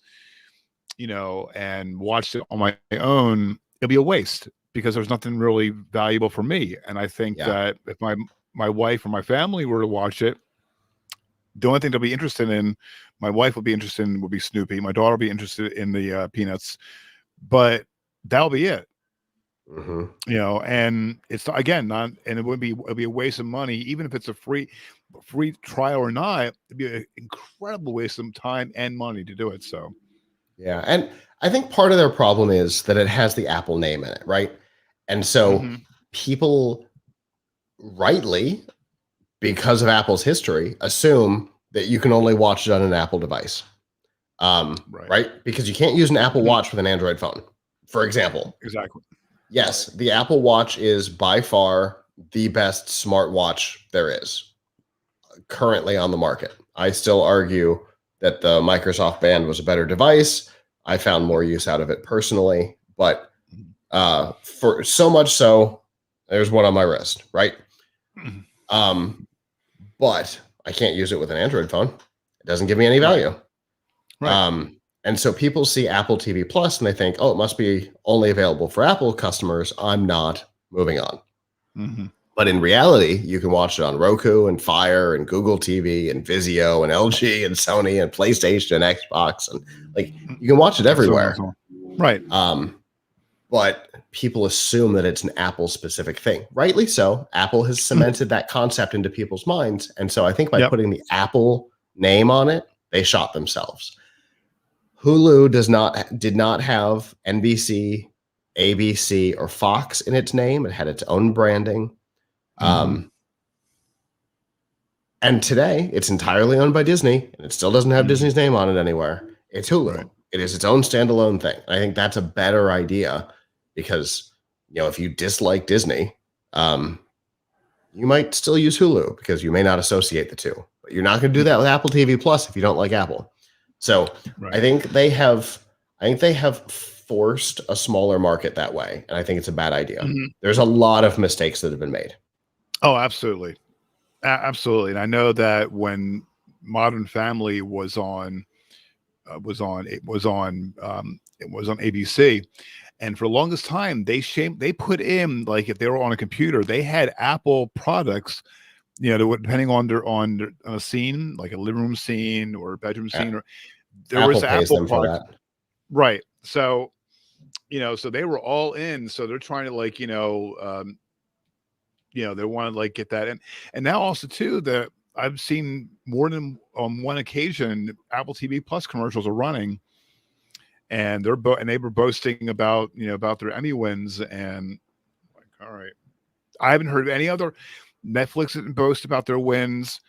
[SPEAKER 1] and watch it on my own, it'd be a waste, because there's nothing really valuable for me. And I think that if my wife or my family were to watch it, the only thing they'll be interested in, my wife would be interested in, would be Snoopy. My daughter will be interested in the Peanuts, but that'll be it. And it's again and it'll be a waste of money, even if it's a free trial or not. It'd be an incredible waste of time and money to do it. So
[SPEAKER 2] yeah, and I think part of their problem is that it has the Apple name in it, right? And so people rightly, because of Apple's history, assume that you can only watch it on an Apple device. Right? Because you can't use an Apple Watch with an Android phone, for example.
[SPEAKER 1] Exactly.
[SPEAKER 2] Yes, the Apple Watch is by far the best smartwatch there is currently on the market. I still argue that the Microsoft Band was a better device. I found more use out of it personally, but for so much so, there's one on my wrist, right? But I can't use it with an Android phone. It doesn't give me any value.
[SPEAKER 1] Right.
[SPEAKER 2] And so people see Apple TV Plus and they think, oh, it must be only available for Apple customers. I'm not moving on.
[SPEAKER 1] Mm-hmm.
[SPEAKER 2] But in reality, you can watch it on Roku and Fire and Google TV and Vizio and LG and Sony and PlayStation and Xbox, and like you can watch it everywhere.
[SPEAKER 1] Right.
[SPEAKER 2] But people assume that it's an Apple specific thing. Rightly so. Apple has cemented that concept into people's minds. And so I think by putting the Apple name on it, they shot themselves. Hulu did not have NBC, ABC, or Fox in its name. It had its own branding. And today it's entirely owned by Disney, and it still doesn't have Disney's name on it anywhere. It's Hulu. Right. It is its own standalone thing. I think that's a better idea because, if you dislike Disney, you might still use Hulu because you may not associate the two, but you're not going to do that with Apple TV Plus if you don't like Apple. So I think they have forced a smaller market that way. And I think it's a bad idea. There's a lot of mistakes that have been made.
[SPEAKER 1] Oh, absolutely. Absolutely. And I know that when Modern Family was on ABC, and for the longest time they put in, like, if they were on a computer, they had Apple products, depending on a scene, like a living room scene or a bedroom scene, or there was Apple products. Right. So, so they were all in. So they're trying to they want to get that in. And now also too, that I've seen more than on one occasion, Apple TV Plus commercials are running, and they were boasting about their Emmy wins, and like, all right, I haven't heard of any other. Netflix didn't boast about their wins.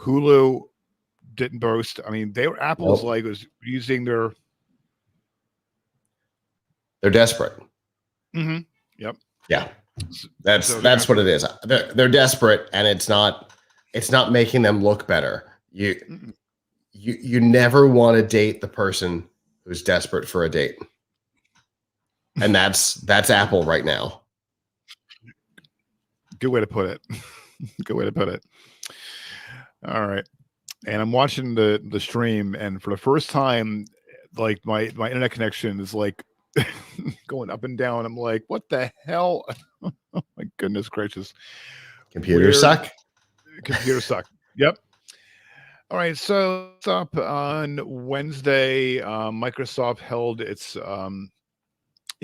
[SPEAKER 1] Hulu didn't boast. I mean, Apple's was using their.
[SPEAKER 2] They're desperate.
[SPEAKER 1] Mm-hmm. Yep.
[SPEAKER 2] Yeah. That's what it is. They're desperate, and it's not making them look better. You never want to date the person who's desperate for a date. And that's Apple right now.
[SPEAKER 1] Good way to put it. Good way to put it. All right. And I'm watching the stream, and for the first time, like my internet connection is like going up and down. I'm like, what the hell? Oh my goodness gracious.
[SPEAKER 2] Computers suck.
[SPEAKER 1] Computers suck. Yep. All right. So it's up on Wednesday. Microsoft held its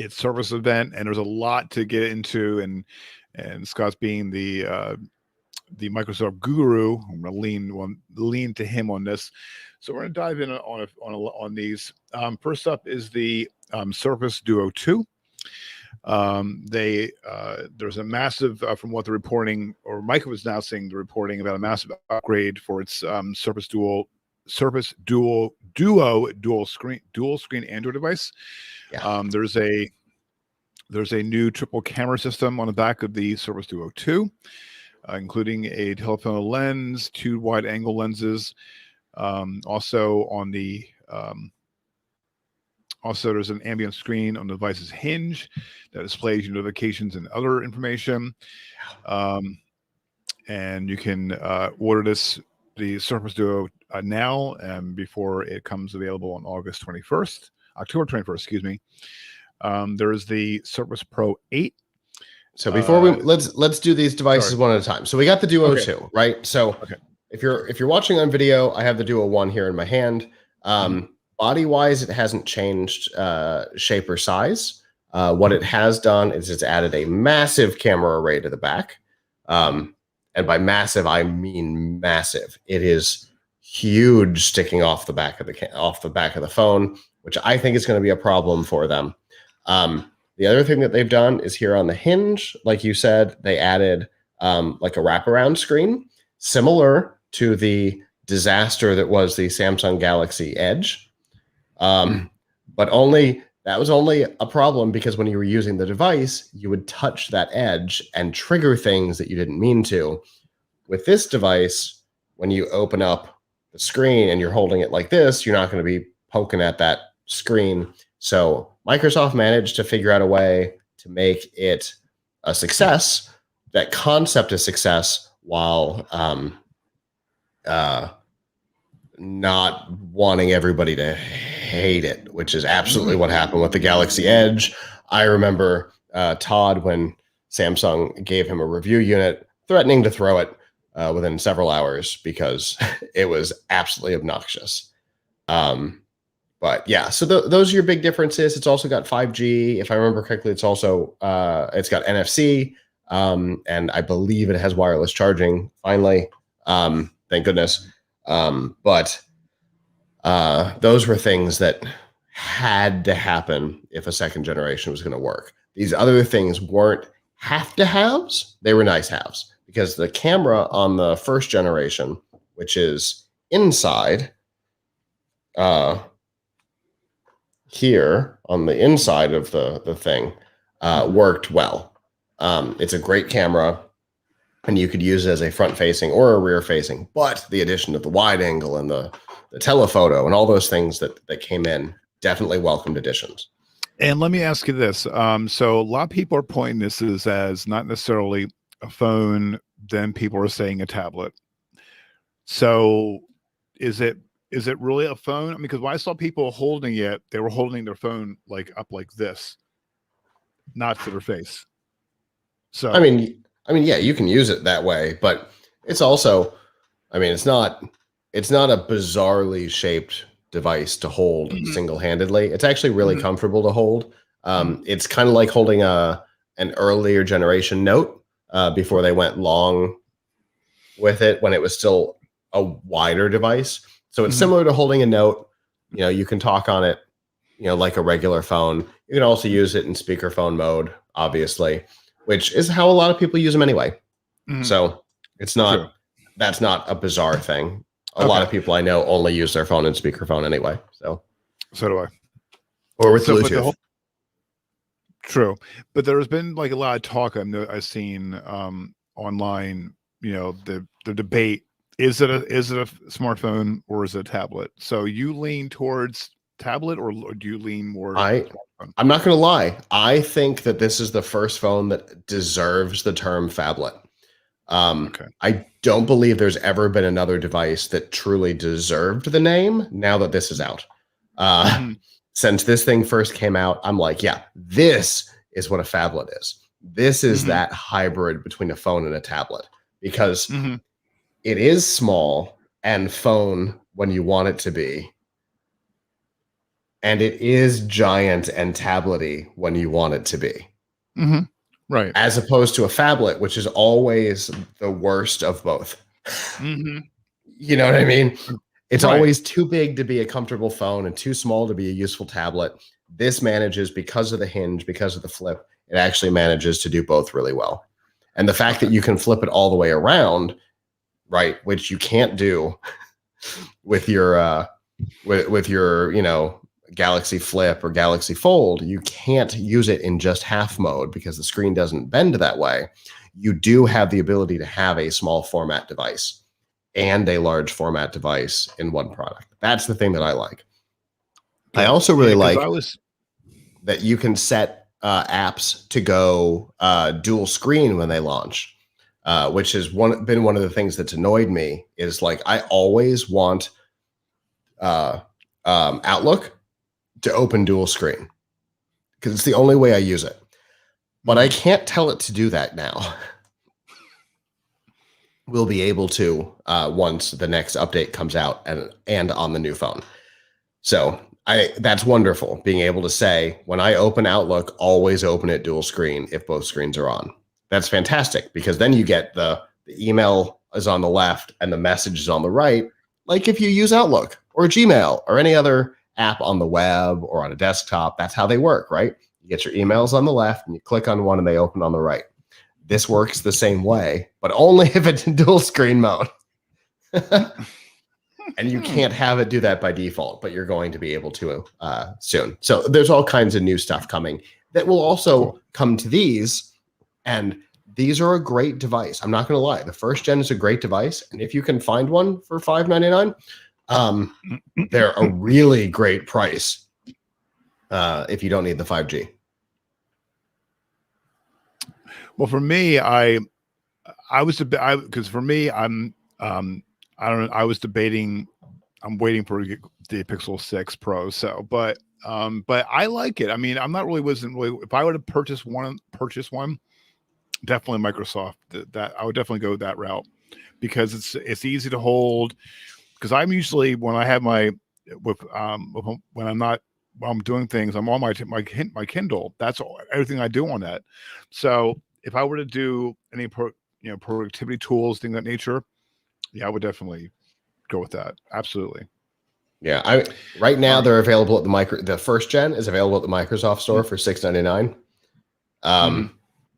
[SPEAKER 1] service event, and there's a lot to get into, and Scott's being the Microsoft guru. I'm going to lean to him on this. So we're going to dive in on these. First up is the Surface Duo 2. There's a massive, from what the reporting, or Micah was announcing the reporting about a massive upgrade for its Surface Duo dual screen Android device. Yeah. There's a new triple camera system on the back of the Surface Duo 2, including a telephoto lens, 2 wide angle lenses. Also there's an ambient screen on the device's hinge that displays your notifications and other information. And you can order the Surface Duo now, before it comes available on October 21st, excuse me. There is the Surface Pro 8.
[SPEAKER 2] So before let's do these devices one at a time. So we got the Duo 2, right? So if you're watching on video, I have the Duo 1 here in my hand. Body-wise, it hasn't changed shape or size. What it has done is it's added a massive camera array to the back. And by massive, I mean massive. It is huge, sticking off the back of the phone, which I think is going to be a problem for them. The other thing that they've done is here on the hinge, like you said, they added like a wraparound screen, similar to the disaster that was the Samsung Galaxy Edge. But that was only a problem because when you were using the device, you would touch that edge and trigger things that you didn't mean to. With this device, when you open up the screen and you're holding it like this, you're not going to be poking at that screen. So Microsoft managed to figure out a way to make it a success, that concept a success, while uh, not wanting everybody to hate it, which is absolutely what happened with the Galaxy Edge. I remember Todd, when Samsung gave him a review unit, threatening to throw it within several hours because it was absolutely obnoxious. But yeah, so those are your big differences. It's also got 5G. If I remember correctly, it's also it's got NFC, and I believe it has wireless charging. Finally, thank goodness. But those were things that had to happen if a second generation was going to work. These other things weren't have to haves; they were nice haves, because the camera on the first generation, which is inside, here on the inside of the thing, worked well. It's a great camera, and you could use it as a front facing or a rear facing, but the addition of the wide angle and the telephoto and all those things that came in, definitely welcomed additions.
[SPEAKER 1] And let me ask you this. So a lot of people are pointing this as not necessarily a phone, then people are saying a tablet. So is it really a phone? I mean, because when I saw people holding it, they were holding their phone like up like this, not to their face. So
[SPEAKER 2] I mean, yeah, you can use it that way, but it's also, I mean, it's not a bizarrely shaped device to hold single-handedly. It's actually really comfortable to hold. It's kind of like holding an earlier generation Note before they went long with it, when it was still a wider device. So it's similar to holding a Note. You know, you can talk on it, you know, like a regular phone. You can also use it in speakerphone mode, obviously, which is how a lot of people use them anyway. So it's not, that's not a bizarre thing. A lot of people I know only use their phone in speakerphone anyway. So
[SPEAKER 1] do I.
[SPEAKER 2] Or with Bluetooth.
[SPEAKER 1] True. But there's been like a lot of talk I've seen online, you know, the debate, is it a smartphone or is it a tablet? So you lean towards tablet, or do you lean more smartphone?
[SPEAKER 2] I'm not going to lie. I think that this is the first phone that deserves the term phablet. I don't believe there's ever been another device that truly deserved the name now that this is out. Since this thing first came out, I'm like, yeah, this is what a phablet is. This is that hybrid between a phone and a tablet, because it is small and phone when you want it to be, and it is giant and tablety when you want it to be.
[SPEAKER 1] Right.
[SPEAKER 2] As opposed to a phablet, which is always the worst of both. You know what I mean? It's always too big to be a comfortable phone and too small to be a useful tablet. This manages, because of the hinge, because of the flip, it actually manages to do both really well. And the fact that you can flip it all the way around, right, which you can't do with your with your, you know, Galaxy Flip or Galaxy Fold, you can't use it in just half mode because the screen doesn't bend that way. You do have the ability to have a small format device and a large format device in one product. That's the thing that I like. I also really like that you can set apps to go dual screen when they launch, which has been one of the things that's annoyed me. Is like, I always want Outlook to open dual screen because it's the only way I use it. But I can't tell it to do that now. We'll be able to once the next update comes out and on the new phone. So that's wonderful, being able to say, when I open Outlook, always open it dual screen if both screens are on. That's fantastic, because then you get the email is on the left and the message is on the right, like if you use Outlook or Gmail or any other app on the web or on a desktop. That's how they work, right? You get your emails on the left and you click on one and they open on the right. This works the same way, but only if it's in dual screen mode. And you can't have it do that by default, but you're going to be able to soon. So there's all kinds of new stuff coming that will also come to these. And these are a great device. I'm not going to lie. The first gen is a great device. And if you can find one for $599, they're a really great price if you don't need the 5G. Well,
[SPEAKER 1] for me, I was a bit, because for me, I'm I don't know. I was debating. I'm waiting for the Pixel 6 Pro. So, but I like it. I mean, I'm not really wasn't really. If I were to purchase one, definitely Microsoft. That I would definitely go that route because it's easy to hold. Because I'm usually when I have my when I'm not while I'm doing things, I'm on my Kindle. That's everything I do on that. So if I were to do any productivity tools, things of that nature, yeah, I would definitely go with that. Absolutely.
[SPEAKER 2] Yeah, right now they're available at the first gen is available at the Microsoft Store for $6.99.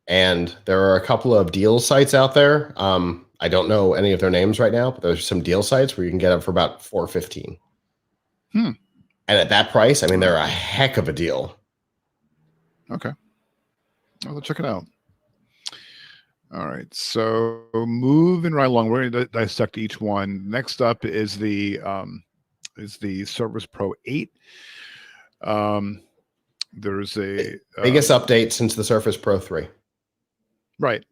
[SPEAKER 2] And there are a couple of deal sites out there. I don't know any of their names right now, but there's some deal sites where you can get them for about $4.15. And at that price, I mean, they're a heck of a deal.
[SPEAKER 1] Okay. I'll check it out. All right. So moving right along, we're going to dissect each one. Next up is the Surface Pro 8. There's a
[SPEAKER 2] biggest update since the Surface Pro 3.
[SPEAKER 1] Right.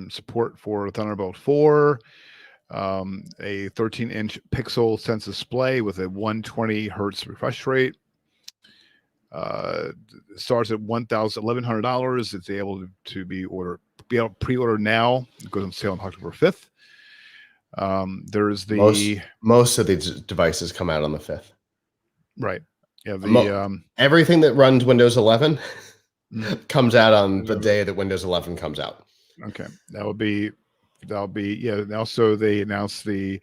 [SPEAKER 1] Support for Thunderbolt 4, a 13-inch Pixel Sense display with a 120 hertz refresh rate. Starts at $1,100. It's able to be pre-ordered now. It goes on sale on October 5th. There's the
[SPEAKER 2] most of these devices come out on the 5th.
[SPEAKER 1] Right. Yeah.
[SPEAKER 2] Everything that runs Windows 11 comes out on the day that Windows 11 comes out.
[SPEAKER 1] Okay, that'll be yeah. And also, they announced the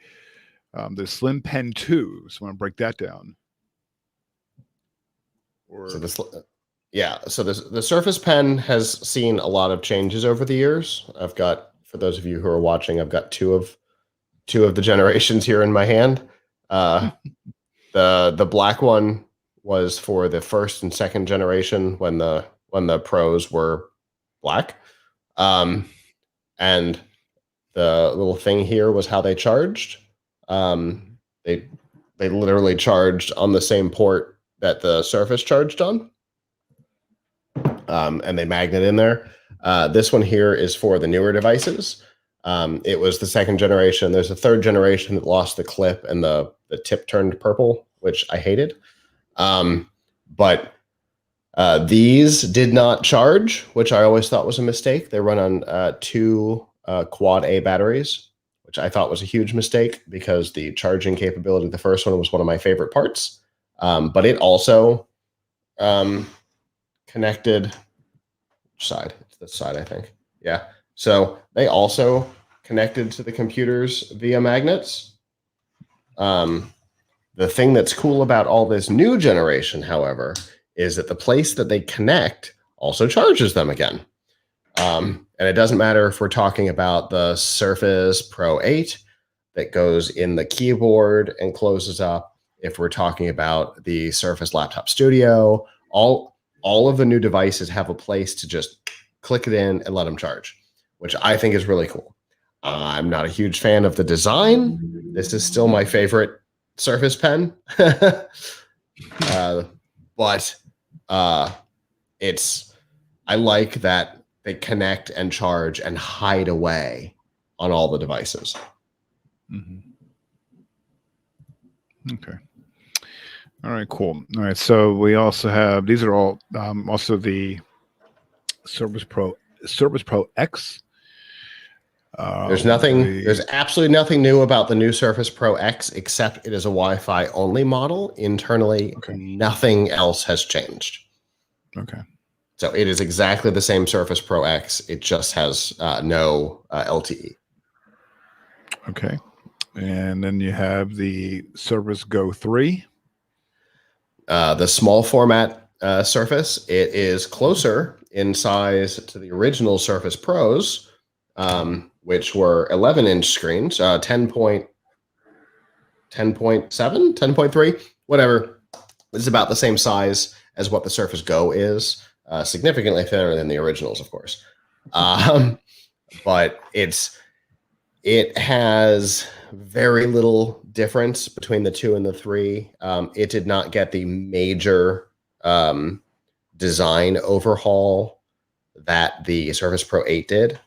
[SPEAKER 1] Slim Pen 2. So I want to break that down.
[SPEAKER 2] So the Surface Pen has seen a lot of changes over the years. I've got, for those of you who are watching, I've got two of the generations here in my hand. The black one was for the first and second generation when the Pros were black. And the little thing here was how they charged. They literally charged on the same port that the Surface charged on. And they magnet in there. This one here is for the newer devices. It was the second generation. There's a third generation that lost the clip and the tip turned purple, which I hated. But these did not charge, which I always thought was a mistake. They run on 2 quad A batteries, which I thought was a huge mistake because the charging capability of the first one was one of my favorite parts. But it also connected, which side? It's this side, I think. Yeah. So they also connected to the computers via magnets. The thing that's cool about all this new generation, however, is that the place that they connect also charges them again. And it doesn't matter if we're talking about the Surface Pro 8 that goes in the keyboard and closes up. If we're talking about the Surface Laptop Studio, all of the new devices have a place to just click it in and let them charge, which I think is really cool. I'm not a huge fan of the design. This is still my favorite Surface Pen. But I like that they connect and charge and hide away on all the devices.
[SPEAKER 1] Okay. All right, cool. All right, so we also have, these are all also the Surface Pro X.
[SPEAKER 2] There's absolutely nothing new about the new Surface Pro X except it is a Wi-Fi only model. Internally, nothing else has changed.
[SPEAKER 1] Okay.
[SPEAKER 2] So it is exactly the same Surface Pro X. It just has no LTE.
[SPEAKER 1] Okay. And then you have the Surface Go 3.
[SPEAKER 2] The small format Surface. It is closer in size to the original Surface Pros, which were 11-inch screens, 10.7, 10.3, whatever. It's about the same size as what the Surface Go is, significantly thinner than the originals, of course. But it has very little difference between the 2 and the 3. It did not get the major design overhaul that the Surface Pro 8 did.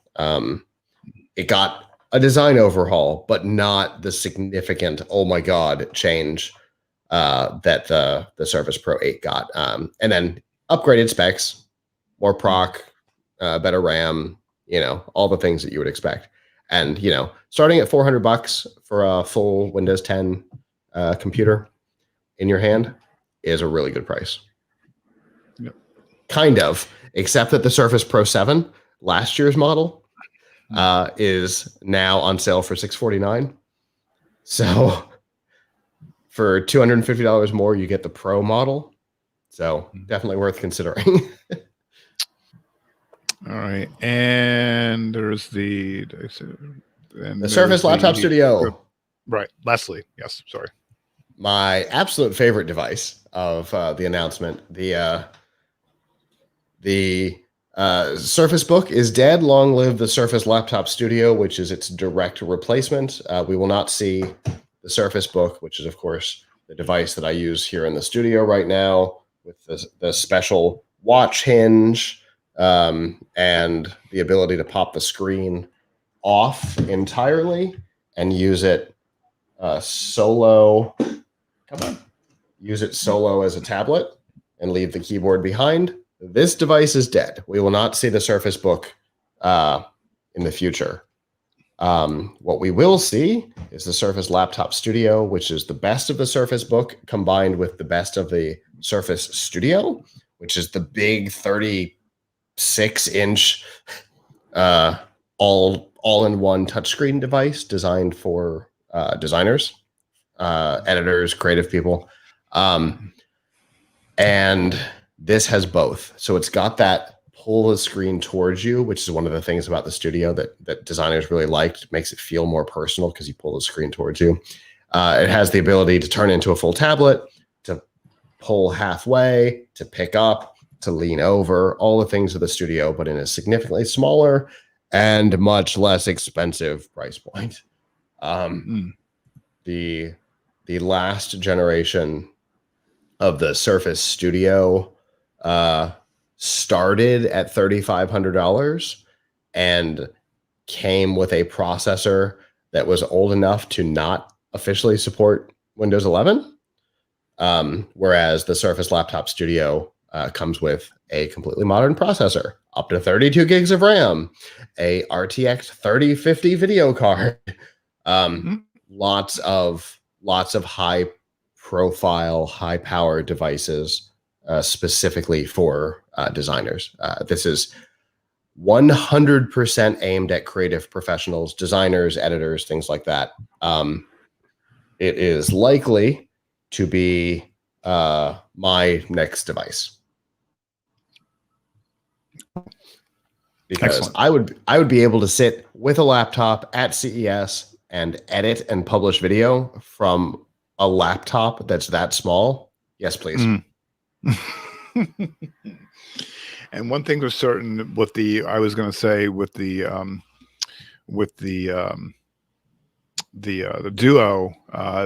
[SPEAKER 2] It got a design overhaul, but not the significant, oh my God, change that the Surface Pro 8 got. And then upgraded specs, more proc, better RAM, all the things that you would expect. And, starting at $400 for a full Windows 10 computer in your hand is a really good price.
[SPEAKER 1] Yep.
[SPEAKER 2] Kind of, except that the Surface Pro 7, last year's model, is now on sale for $649. So for $250 more, you get the Pro model. So definitely worth considering.
[SPEAKER 1] All right, and there's the
[SPEAKER 2] Surface Laptop Studio.
[SPEAKER 1] Right, Leslie. Yes, sorry.
[SPEAKER 2] My absolute favorite device of the announcement. The Surface Book is dead. Long live the Surface Laptop Studio, which is its direct replacement. We will not see the Surface Book, which is, of course, the device that I use here in the studio right now with the special watch hinge and the ability to pop the screen off entirely and use it solo. Come on. Use it solo as a tablet and leave the keyboard behind. This device is dead. We will not see the Surface Book in the future. What we will see is the Surface Laptop Studio, which is the best of the Surface Book combined with the best of the Surface Studio, which is the big 36-inch all-in-one touchscreen device designed for designers, editors, creative people. And this has both. So it's got that pull the screen towards you, which is one of the things about the Studio that designers really liked. It makes it feel more personal because you pull the screen towards you. It has the ability to turn into a full tablet, to pull halfway, to pick up, to lean over, all the things of the Studio, but in a significantly smaller and much less expensive price point. The last generation of the Surface Studio started at $3,500 and came with a processor that was old enough to not officially support Windows 11, whereas the Surface Laptop Studio comes with a completely modern processor, up to 32 gigs of RAM, a RTX 3050 video card, lots of high profile, high power devices specifically for designers. This is 100% aimed at creative professionals, designers, editors, things like that. It is likely to be my next device. Because
[SPEAKER 1] excellent.
[SPEAKER 2] I would be able to sit with a laptop at CES and edit and publish video from a laptop that's that small. Yes, please.
[SPEAKER 1] And one thing was certain with the Duo,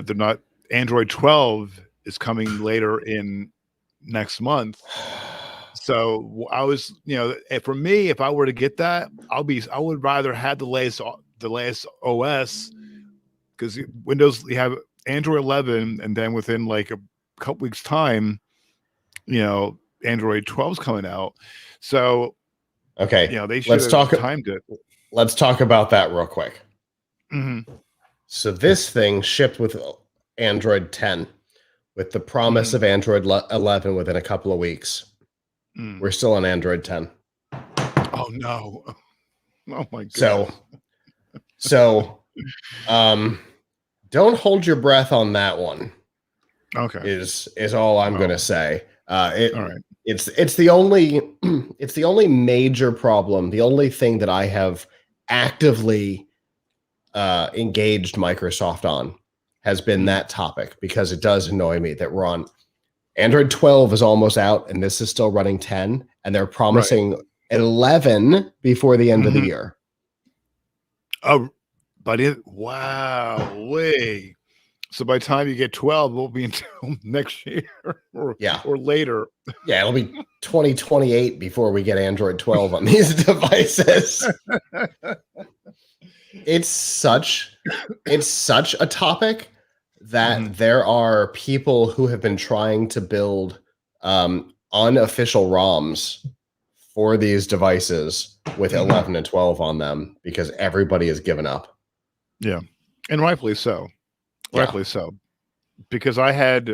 [SPEAKER 1] they're not. Android 12 is coming later in next month. So I was, for me, if I were to get that, I would rather have the latest OS, because Windows, you have Android 11, and then within like a couple weeks time, Android 12 is coming out. So,
[SPEAKER 2] okay,
[SPEAKER 1] they should have timed it.
[SPEAKER 2] Let's talk about that real quick.
[SPEAKER 1] Mm-hmm.
[SPEAKER 2] So this thing shipped with Android 10, with the promise of Android 11 within a couple of weeks. We're still on Android 10.
[SPEAKER 1] Oh no! Oh my god!
[SPEAKER 2] So, don't hold your breath on that one.
[SPEAKER 1] Okay,
[SPEAKER 2] is all I'm going to say.
[SPEAKER 1] All right.
[SPEAKER 2] It's the only major problem. The only thing that I have actively engaged Microsoft on has been that topic, because it does annoy me that we're on Android 12 is almost out and this is still running 10, and they're promising 11 before the end of the year.
[SPEAKER 1] Oh, but wow, way. So by the time you get 12, it will be until next year or later.
[SPEAKER 2] Yeah, it'll be 2028 before we get Android 12 on these devices. it's such a topic that
[SPEAKER 1] Mhm.
[SPEAKER 2] there are people who have been trying to build unofficial ROMs for these devices with
[SPEAKER 1] Mhm.
[SPEAKER 2] 11 and 12 on them because everybody has given up.
[SPEAKER 1] Yeah, and rightfully so.
[SPEAKER 2] Yeah.
[SPEAKER 1] Rightfully so, because I've had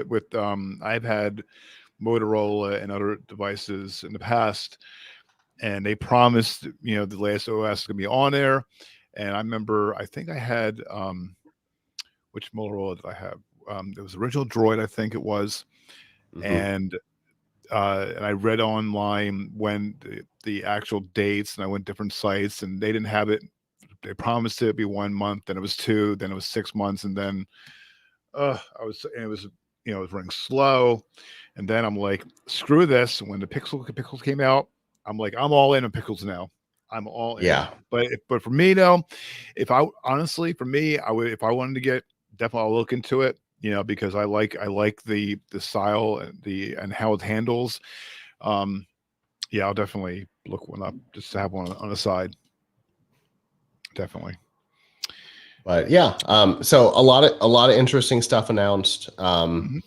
[SPEAKER 1] Motorola and other devices in the past, and they promised, the latest OS is gonna be on there. And I remember, I think I had, which Motorola did I have? It was original Droid, I think it was,
[SPEAKER 2] Mhm.
[SPEAKER 1] and I read online when the actual dates, and I went different sites, and they didn't have it. They promised it would be 1 month, then it was 2, then it was 6 months, and then it was, it was running slow. And then I'm like, screw this. When the Pixels came out, I'm like, I'm all in on Pixels now. I'm all in.
[SPEAKER 2] Yeah.
[SPEAKER 1] But for me though, if I honestly, for me, I would, if I wanted to get, definitely I'll look into it, because I like the style and how it handles. Um, yeah, I'll definitely look one up just to have one on the side. Definitely.
[SPEAKER 2] But yeah, so a lot of interesting stuff announced.
[SPEAKER 1] Mhm.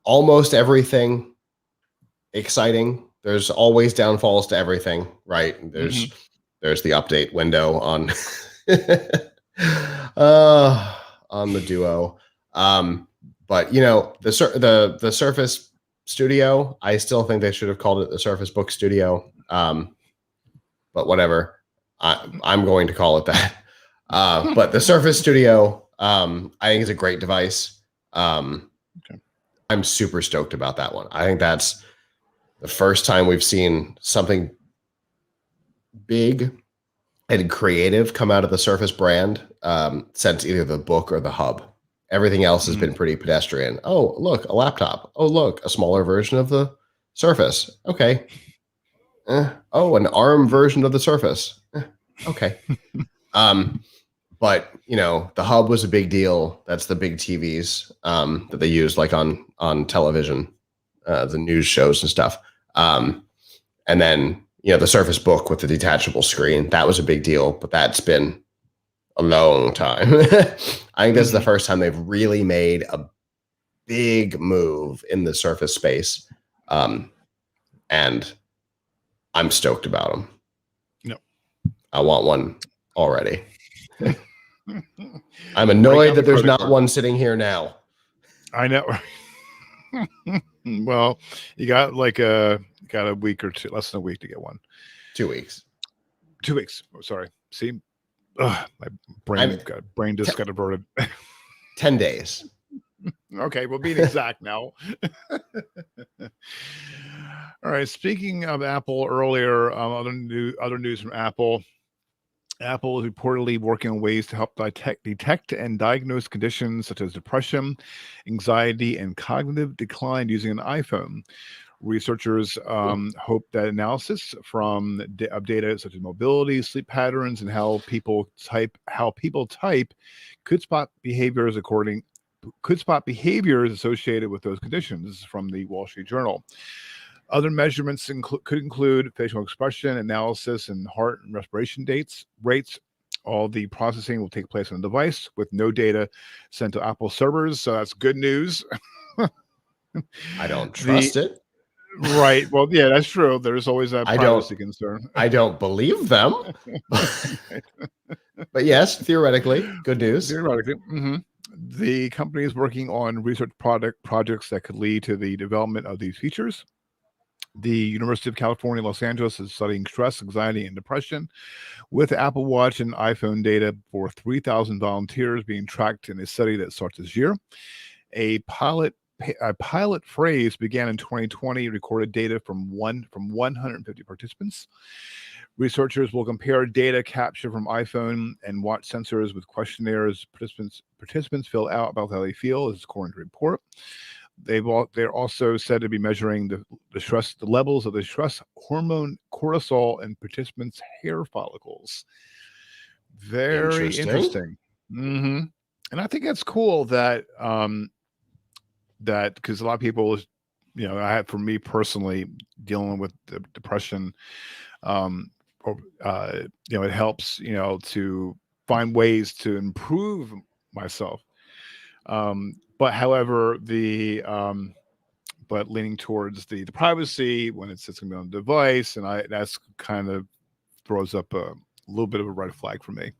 [SPEAKER 2] Almost everything exciting. There's always downfalls to everything, right?
[SPEAKER 1] Mhm.
[SPEAKER 2] There's the update window on uh, on the Duo. But the Surface Studio, I still think they should have called it the Surface Book Studio. But whatever. I'm going to call it that. But the Surface Studio, I think is a great device.
[SPEAKER 1] Okay.
[SPEAKER 2] I'm super stoked about that one. I think that's the first time we've seen something big and creative come out of the Surface brand since either the Book or the Hub. Everything else has
[SPEAKER 1] Mhm.
[SPEAKER 2] been pretty pedestrian. Oh, look, a laptop. Oh, look, a smaller version of the Surface. Okay. Oh, an ARM version of the Surface. Okay. Um, but the Hub was a big deal. That's the big TVs that they use like on television, the news shows and stuff. And then the Surface Book with the detachable screen, that was a big deal, but that's been a long time. I think this is the
[SPEAKER 1] Mhm.
[SPEAKER 2] first time they've really made a big move in the Surface space, and I'm stoked about them.
[SPEAKER 1] No.
[SPEAKER 2] I want one already. I'm
[SPEAKER 1] Break
[SPEAKER 2] annoyed
[SPEAKER 1] out
[SPEAKER 2] that
[SPEAKER 1] the
[SPEAKER 2] there's
[SPEAKER 1] credit
[SPEAKER 2] not
[SPEAKER 1] card.
[SPEAKER 2] one sitting here now.
[SPEAKER 1] I know. Well, you got like got a week or two, less than a week to get one.
[SPEAKER 2] 2 weeks.
[SPEAKER 1] 2 weeks. Oh, sorry. See, my
[SPEAKER 2] I'm
[SPEAKER 1] brain
[SPEAKER 2] t-
[SPEAKER 1] just got averted.
[SPEAKER 2] 10 days.
[SPEAKER 1] Okay, we'll be exact now. All right. Speaking of Apple, earlier, other news from Apple. Apple is reportedly working on ways to help detect and diagnose conditions such as depression, anxiety, and cognitive decline using an iPhone. Researchers hope that analysis of data such as mobility, sleep patterns, and how people type could spot behaviors associated with those conditions. This is from the Wall Street Journal. Other measurements could include facial expression analysis and heart and respiration rates. All the processing will take place on the device with no data sent to Apple servers. So that's good news.
[SPEAKER 2] I don't
[SPEAKER 1] the
[SPEAKER 2] trust it.
[SPEAKER 1] Right. Well, yeah, that's true. There's always that
[SPEAKER 2] I don't
[SPEAKER 1] privacy concern.
[SPEAKER 2] I don't believe them. But yes, theoretically, good news.
[SPEAKER 1] Theoretically. The company is working on research projects that could lead to the development of these features. The University of California, Los Angeles is studying stress, anxiety, and depression with Apple Watch and iPhone data for 3,000 volunteers being tracked in a study that starts this year. A pilot phrase began in 2020, recorded data from 150 participants. Researchers will compare data captured from iPhone and watch sensors with questionnaires participants fill out about how they feel, as according to the report. They're also said to be measuring the levels of the stress hormone cortisol in participants' hair follicles. Very
[SPEAKER 2] Interesting.
[SPEAKER 1] interesting. hmm And I think that's cool that because a lot of people, I had, for me personally, dealing with depression, um, or, it helps, to find ways to improve myself. But however, but leaning towards the privacy when it's going to be on the device, and that's kind of throws up a little bit of a red flag for me.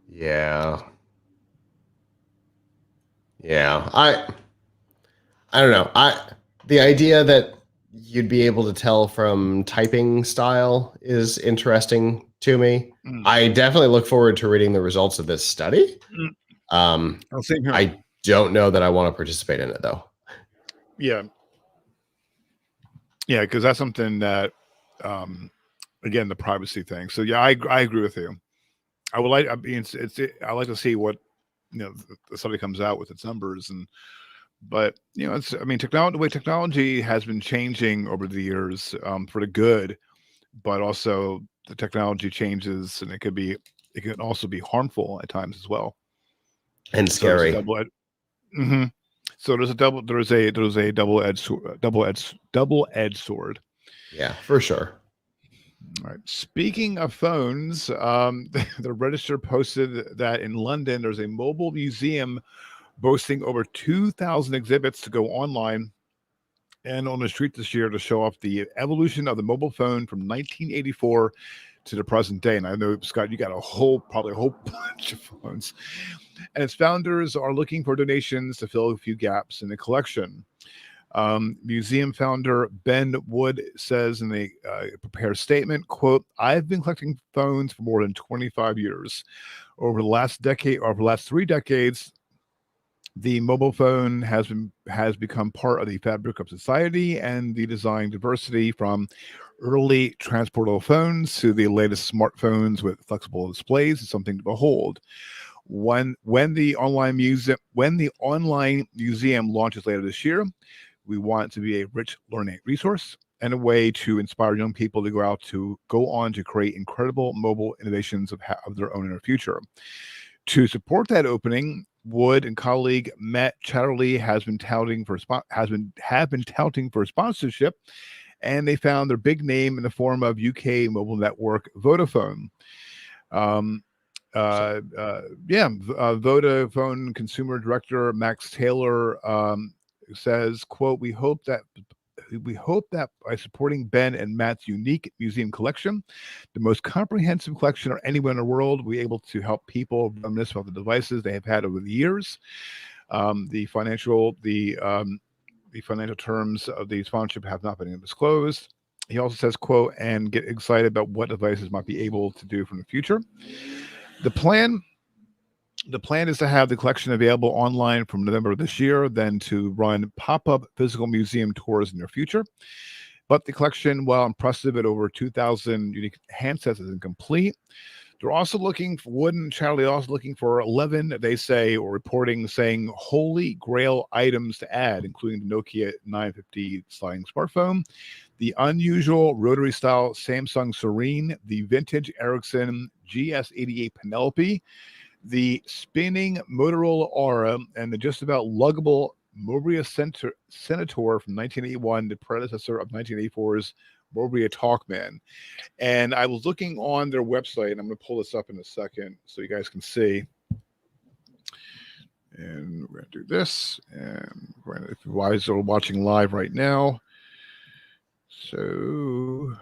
[SPEAKER 2] Yeah. I don't know. The idea that you'd be able to tell from typing style is interesting to me. I definitely look forward to reading the results of this study.
[SPEAKER 1] Same here.
[SPEAKER 2] I don't know that I want to participate in it though.
[SPEAKER 1] Yeah, because that's something that, again, the privacy thing. So yeah, I agree with you. I would like. I mean, I like to see what the study comes out with its numbers, but it's. I mean, the way technology has been changing over the years, for the good, but also the technology changes, and it can also be harmful at times as well,
[SPEAKER 2] and scary.
[SPEAKER 1] So there's a double-edged sword.
[SPEAKER 2] Yeah, for sure.
[SPEAKER 1] All right. Speaking of phones, the Register posted that in London there's a mobile museum boasting over 2,000 exhibits to go online and on the street this year to show off the evolution of the mobile phone from 1984 to the present day. And I know, Scott, you got probably a whole bunch of phones. And its founders are looking for donations to fill a few gaps in the collection. Museum founder Ben Wood says in a prepared statement, quote, "I've been collecting phones for more than 25 years. Over the last 3 decades, the mobile phone has become part of the fabric of society and the design diversity, from early transportable phones to the latest smartphones with flexible displays is something to behold. When the online museum launches later this year, we want it to be a rich learning resource and a way to inspire young people to go on to create incredible mobile innovations of their own in the future. To support that opening, Wood and colleague Matt Chatterley have been touting for sponsorship, and they found their big name in the form of UK mobile network Vodafone. Vodafone consumer director Max Taylor says, quote, we hope that by supporting Ben and Matt's unique museum collection, the most comprehensive collection anywhere in the world, we're able to help people reminisce about the devices they have had over the years. The financial terms of the sponsorship have not been disclosed. He also says, quote, and get excited about what devices might be able to do from the future. The plan is to have the collection available online from November of this year, then to run pop-up physical museum tours in the future. But the collection, while impressive at over 2,000 unique handsets, is incomplete. They're also looking for Wood and Charlie also looking for 11, they say, or reporting saying holy grail items to add, including the Nokia 950 sliding smartphone, the unusual rotary style Samsung Serene, the vintage Ericsson GS88 Penelope, the spinning Motorola Aura, and the just about luggable Mobria Senator from 1981, the predecessor of 1984's Mobria Talkman. And I was looking on their website, and I'm going to pull this up in a second so you guys can see. And we're going to do this. And if you guys are watching live right now, so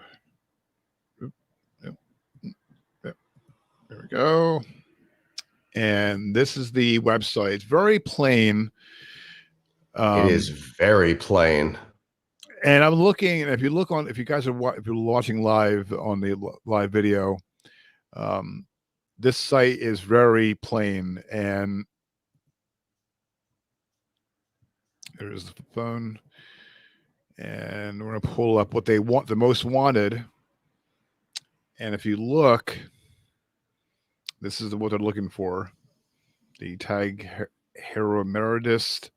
[SPEAKER 1] there we go. And this is the website. It's very plain.
[SPEAKER 2] It is very plain.
[SPEAKER 1] And I'm looking, and if you guys are if you're watching live on the live video, this site is very plain. And there's the phone. And we're going to pull up what they want, the most wanted. And if you look, this is what they're looking for. The Tag Hero Meredith,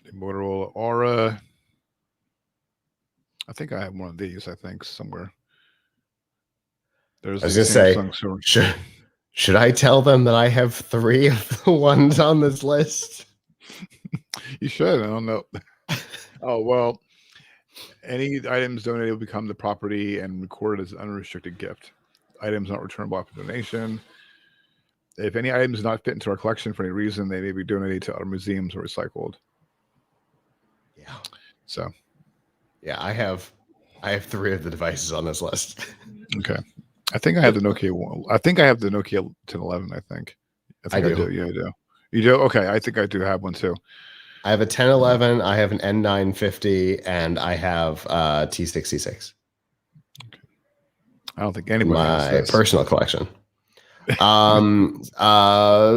[SPEAKER 1] the Motorola Aura. I think I have one of these, somewhere. There's
[SPEAKER 2] I was going to say, should I tell them that I have 3 of the ones on this list?
[SPEAKER 1] You should. I don't know. Oh, well, Any items donated will become the property and recorded as an unrestricted gift. Items not returnable after donation. If any items do not fit into our collection for any reason, they may be donated to other museums or recycled.
[SPEAKER 2] Yeah.
[SPEAKER 1] So,
[SPEAKER 2] yeah, I have 3 of the devices on this list.
[SPEAKER 1] Okay. I think I have the Nokia one. I think I have the Nokia 1011. I think I do. Yeah, I do. You do? Okay. I think I do have one too.
[SPEAKER 2] I have a 1011. I have an N950, and I have T66.
[SPEAKER 1] Okay. I don't think anybody has
[SPEAKER 2] my
[SPEAKER 1] this.
[SPEAKER 2] personal collection.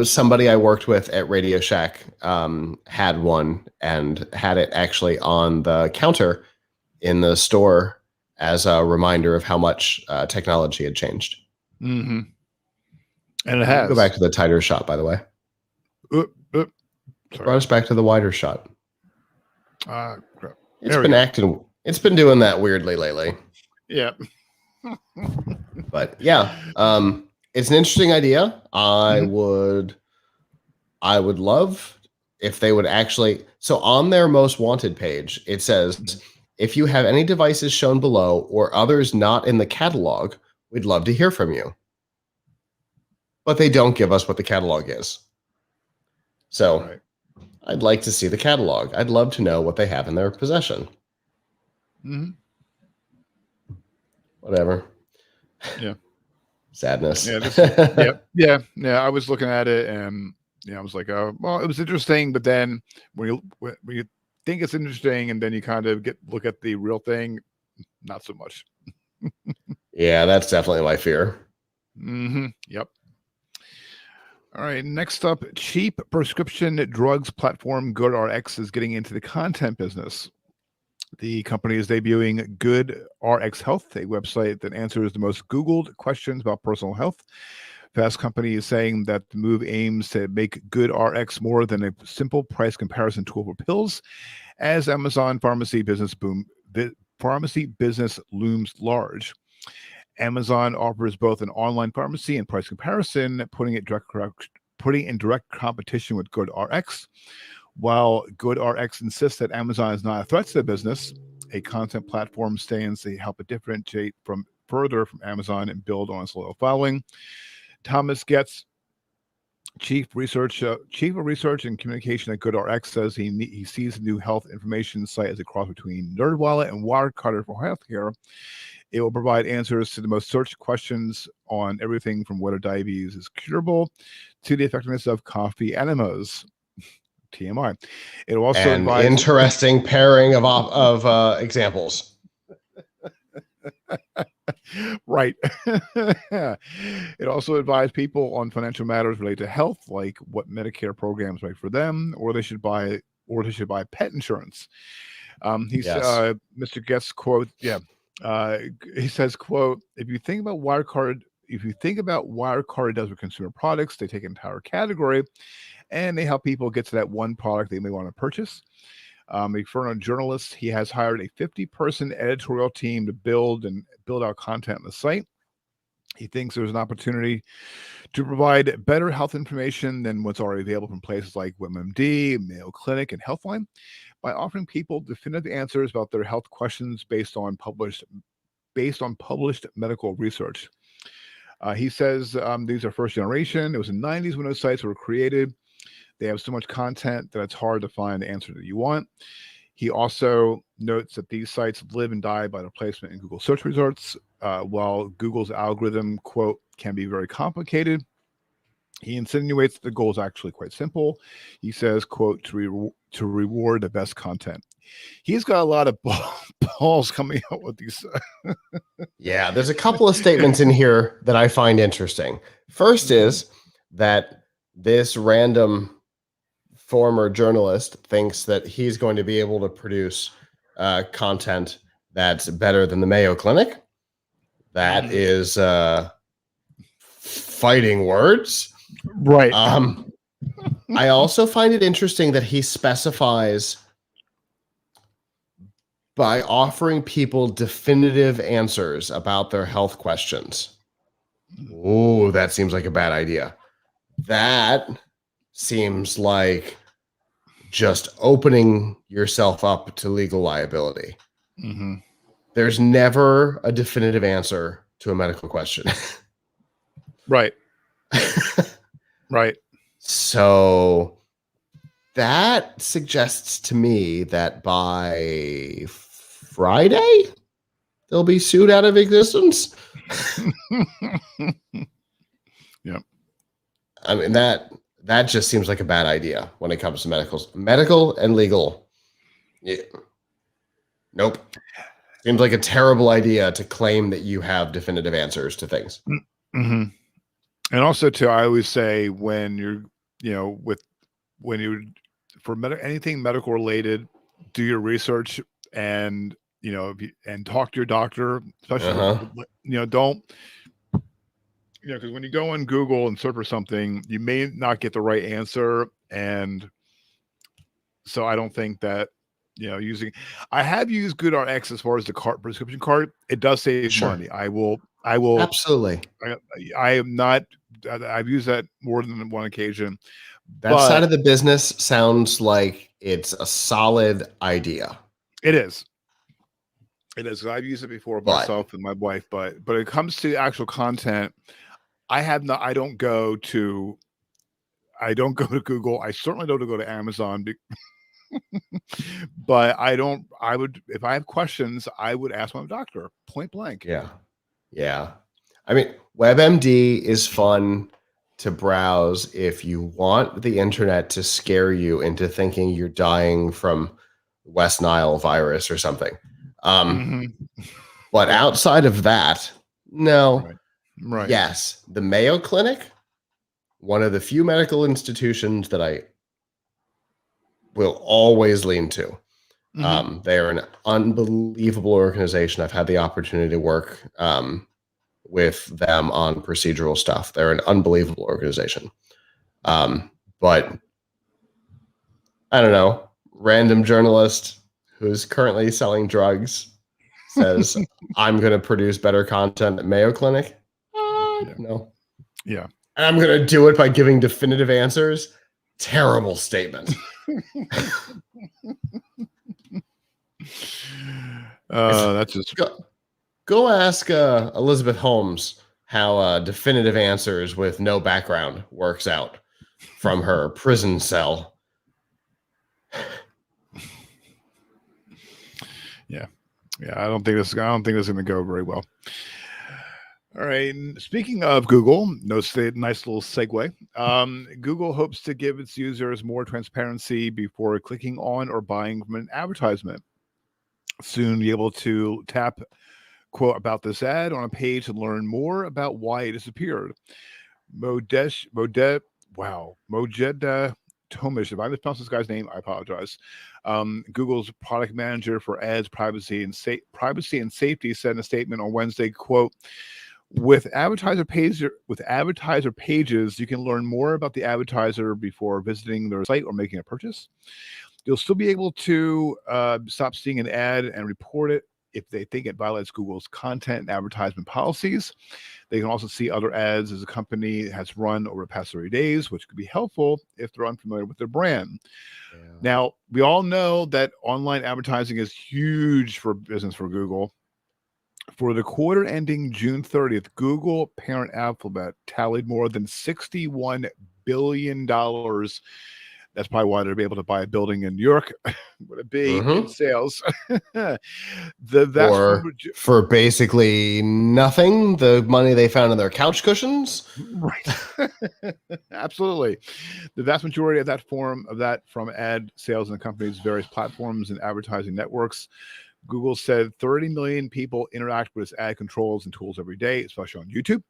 [SPEAKER 2] Somebody I worked with at Radio Shack had one and had it actually on the counter in the store as a reminder of how much technology had changed.
[SPEAKER 1] Mm-hmm. And it has.
[SPEAKER 2] Go back to the tighter shot, by the way. Brought us back to the wider shot.
[SPEAKER 1] Crap.
[SPEAKER 2] It's been doing that weirdly lately.
[SPEAKER 1] Yeah.
[SPEAKER 2] But yeah, it's an interesting idea. I would love if they would actually. So on their most wanted page, it says, if you have any devices shown below or others not in the catalog, we'd love to hear from you. But they don't give us what the catalog is. So
[SPEAKER 1] Right.
[SPEAKER 2] I'd like to see the catalog. I'd love to know what they have in their possession.
[SPEAKER 1] Mm-hmm.
[SPEAKER 2] Whatever.
[SPEAKER 1] Yeah.
[SPEAKER 2] Sadness.
[SPEAKER 1] Yeah. I was looking at it and I was like, oh, well, it was interesting. But then when you think it's interesting and then you kind of look at the real thing, not so much.
[SPEAKER 2] Yeah, that's definitely my fear.
[SPEAKER 1] Mm-hmm. Yep. All right. Next up, cheap prescription drugs platform GoodRx is getting into the content business. The company is debuting GoodRx Health, a website that answers the most Googled questions about personal health. Fast Company is saying that the move aims to make GoodRx more than a simple price comparison tool for pills, as Amazon pharmacy business looms large. Amazon offers both an online pharmacy and price comparison, putting in direct competition with GoodRx. While GoodRx insists that Amazon is not a threat to the business, a content platform stands to help it differentiate further from Amazon and build on its loyal following. Thomas Getz, Chief of Research and Communication at GoodRx, says he sees the new health information site as a cross between NerdWallet and Wirecutter for healthcare. It will provide answers to the most searched questions on everything from whether diabetes is curable to the effectiveness of coffee enemas. TMI. It will also advise
[SPEAKER 2] interesting pairing of examples.
[SPEAKER 1] Right. It also advised people on financial matters related to health, like what Medicare programs right for them, or they should buy pet insurance. Mr. Guest quote, he says, quote, if you think about Wirecard does with consumer products, they take an entire category and they help people get to that one product they may want to purchase. A Ferno journalist, he has hired a 50-person editorial team to build out content on the site. He thinks there's an opportunity to provide better health information than what's already available from places like WebMD, Mayo Clinic, and Healthline by offering people definitive answers about their health questions based on published medical research. He says these are first generation. It was in the 90s when those sites were created. They have so much content that it's hard to find the answer that you want. He also notes that these sites live and die by their placement in Google search results. While Google's algorithm, quote, can be very complicated, he insinuates that the goal is actually quite simple. He says, quote, to reward the best content. He's got a lot of balls coming out with these.
[SPEAKER 2] Yeah, there's a couple of statements in here that I find interesting. First is that this random former journalist thinks that he's going to be able to produce content that's better than the Mayo Clinic. That is fighting words.
[SPEAKER 1] Right.
[SPEAKER 2] I also find it interesting that he specifies by offering people definitive answers about their health questions. Oh, that seems like a bad idea. That seems like just opening yourself up to legal liability.
[SPEAKER 1] Mm-hmm.
[SPEAKER 2] There's never a definitive answer to a medical question.
[SPEAKER 1] Right. Right.
[SPEAKER 2] So that suggests to me that by Friday, they'll be sued out of existence.
[SPEAKER 1] Yeah.
[SPEAKER 2] I mean, that just seems like a bad idea when it comes to medical and legal. Yeah. Nope. Seems like a terrible idea to claim that you have definitive answers to things.
[SPEAKER 1] Mm-hmm. And also, too, I always say when you're, for anything medical related, do your research and and talk to your doctor, especially don't because when you go on Google and search for something, you may not get the right answer, and so I don't think that I have used GoodRx as far as the prescription card. It does save money. I will
[SPEAKER 2] absolutely.
[SPEAKER 1] I am not. I've used that more than one occasion.
[SPEAKER 2] That side of the business sounds like it's a solid idea.
[SPEAKER 1] It is. It is. I've used it before myself and my wife, but it comes to actual content, I don't go to Google. I certainly don't go to Amazon. But if I have questions, I would ask my doctor point blank.
[SPEAKER 2] Yeah. Yeah. I mean, WebMD is fun to browse if you want the internet to scare you into thinking you're dying from West Nile virus or something. But outside of that, no.
[SPEAKER 1] Right.
[SPEAKER 2] Yes. The Mayo Clinic, one of the few medical institutions that I will always lean to. They are an unbelievable organization. I've had the opportunity to work with them on procedural stuff. They're an unbelievable organization. But I don't know, random journalist who's currently selling drugs says, I'm going to produce better content at Mayo Clinic. No.
[SPEAKER 1] Yeah.
[SPEAKER 2] And I'm going to do it by giving definitive answers. Terrible statement.
[SPEAKER 1] That's just
[SPEAKER 2] go ask Elizabeth Holmes how definitive answers with no background works out from her prison cell.
[SPEAKER 1] Yeah, I don't think this is going to go very well. All right. Speaking of Google, nice little segue. Google hopes to give its users more transparency before clicking on or buying from an advertisement. Soon be able to tap, quote, about this ad on a page and learn more about why it disappeared. Mojed Tomish, if I mispronounced this guy's name, I apologize. Google's product manager for ads, privacy and safety said in a statement on Wednesday, quote, with advertiser pages, you can learn more about the advertiser before visiting their site or making a purchase. You'll still be able to stop seeing an ad and report it if they think it violates Google's content and advertisement policies. They can also see other ads as a company has run over the past 30 days, which could be helpful if they're unfamiliar with their brand. Yeah. Now, we all know that online advertising is huge for business for Google. For the quarter ending June 30th, Google parent Alphabet tallied more than $61 billion. That's probably why they'll be able to buy a building in New York. Would it be in sales?
[SPEAKER 2] For basically nothing, the money they found in their couch cushions.
[SPEAKER 1] Right. Absolutely. The vast majority of that from ad sales in the company's various platforms and advertising networks. Google said 30 million people interact with its ad controls and tools every day, especially on YouTube.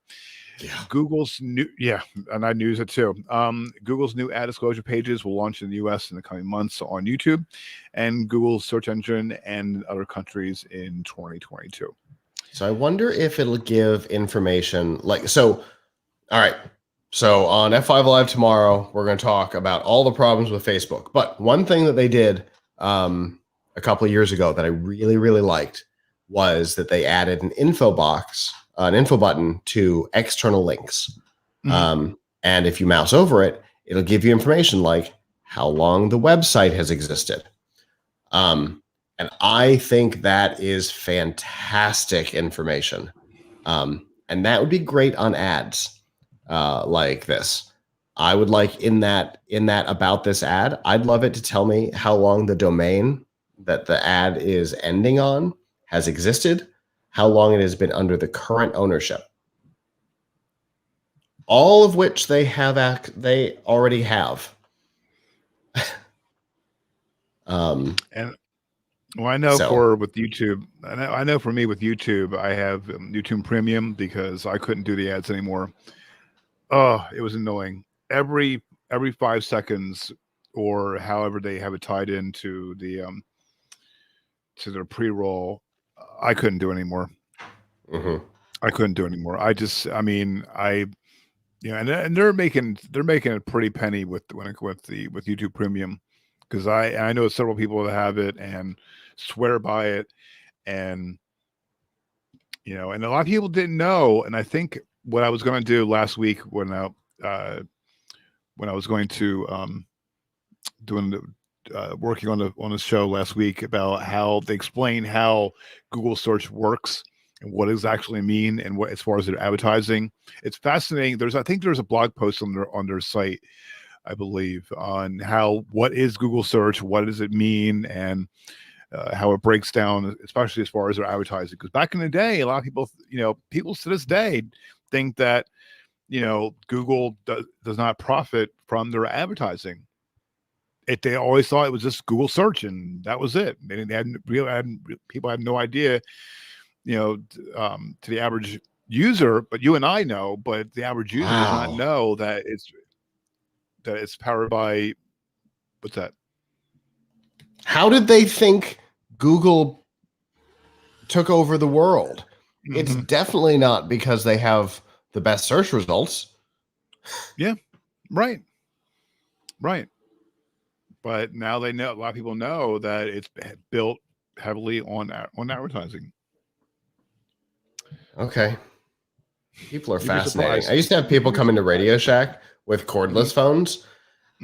[SPEAKER 1] Yeah. And I news it too. Google's new ad disclosure pages will launch in the US in the coming months on YouTube and Google's search engine and other countries in 2022.
[SPEAKER 2] So I wonder if it'll give information all right. So on F5 Live tomorrow, we're going to talk about all the problems with Facebook. But one thing that they did a couple of years ago that I really, really liked was that they added an info button to external links. And if you mouse over it, it'll give you information like how long the website has existed. And I think that is fantastic information. And that would be great on ads like this. I would like in that about this ad, I'd love it to tell me how long the domain that the ad is ending on has existed, how long it has been under the current ownership. All of which they already have.
[SPEAKER 1] And well, I know with YouTube, I know for me with YouTube, I have YouTube Premium because I couldn't do the ads anymore. Oh, it was annoying. Every 5 seconds, or however they have it tied into the to their pre-roll, I couldn't do anymore.
[SPEAKER 2] Mm-hmm.
[SPEAKER 1] I couldn't do anymore. And they're making a pretty penny with YouTube Premium, because I know several people that have it and swear by it, and and a lot of people didn't know. And I think what I was going to do last week when I was going to working on the show last week about how they explain how Google search works and what does actually mean, and what as far as their advertising. It's fascinating. I think there's a blog post on their site, I believe, on what is Google search, what does it mean, and how it breaks down, especially as far as their advertising. Because back in the day, a lot of people, people to this day think that Google does not profit from their advertising. They always thought it was just Google search and that was it. People had no idea, to the average user, but you and I know, but the average user does not know that it's powered by, what's that?
[SPEAKER 2] How did they think Google took over the world? Mm-hmm. It's definitely not because they have the best search results.
[SPEAKER 1] Yeah, right. But now they know, a lot of people know that it's built heavily on advertising.
[SPEAKER 2] Okay. People are fascinating. I used to have people come into Radio Shack with cordless phones,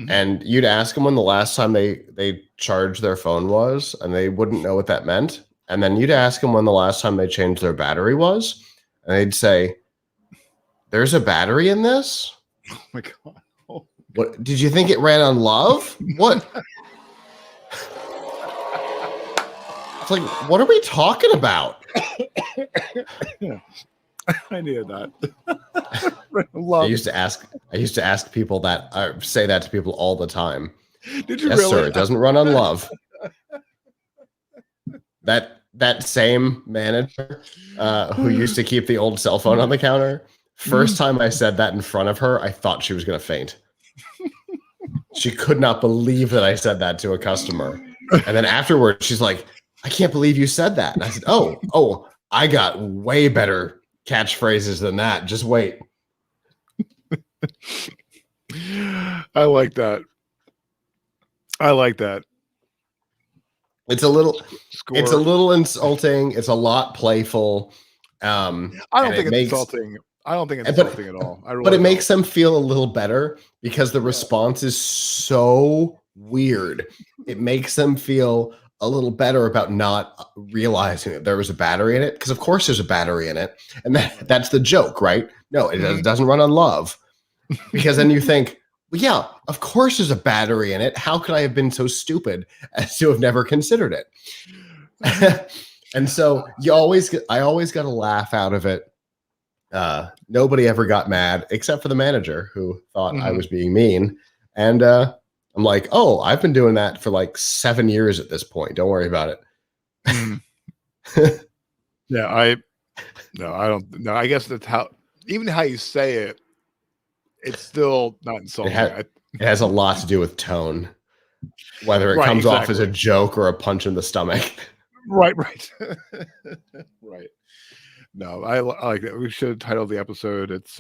[SPEAKER 2] and you'd ask them when the last time they charged their phone was, and they wouldn't know what that meant. And then you'd ask them when the last time they changed their battery was, and they'd say, "There's a battery in this?"
[SPEAKER 1] Oh my God.
[SPEAKER 2] What did you think it ran on love? What? It's like, what are we talking about?
[SPEAKER 1] I knew that.
[SPEAKER 2] I used to ask people that, say that to people all the time.
[SPEAKER 1] Did you
[SPEAKER 2] yes,
[SPEAKER 1] really?
[SPEAKER 2] Sir, it doesn't run on love. That same manager who used to keep the old cell phone on the counter, first time I said that in front of her, I thought she was going to faint. She could not believe that I said that to a customer. And then afterwards, she's like, "I can't believe you said that." And I said, oh, I got way better catchphrases than that. Just wait.
[SPEAKER 1] I like that.
[SPEAKER 2] It's a little insulting. It's a lot playful.
[SPEAKER 1] I don't think it's insulting. I don't think it's insulting at all.
[SPEAKER 2] But it makes them feel a little better because the response is so weird. It makes them feel a little better about not realizing that there was a battery in it. Because of course there's a battery in it. And that's the joke, right? No, it doesn't run on love. Because then you think, well, yeah, of course there's a battery in it. How could I have been so stupid as to have never considered it? And so I always got a laugh out of it. Nobody ever got mad except for the manager who thought I was being mean. And I'm like, oh, I've been doing that for like 7 years at this point. Don't worry about it.
[SPEAKER 1] Yeah, I don't know. I guess that's how you say it, it's still not insulting.
[SPEAKER 2] It has a lot to do with tone, whether it comes off as a joke or a punch in the stomach.
[SPEAKER 1] Right. Right. No, I like that. We should have titled the episode. It's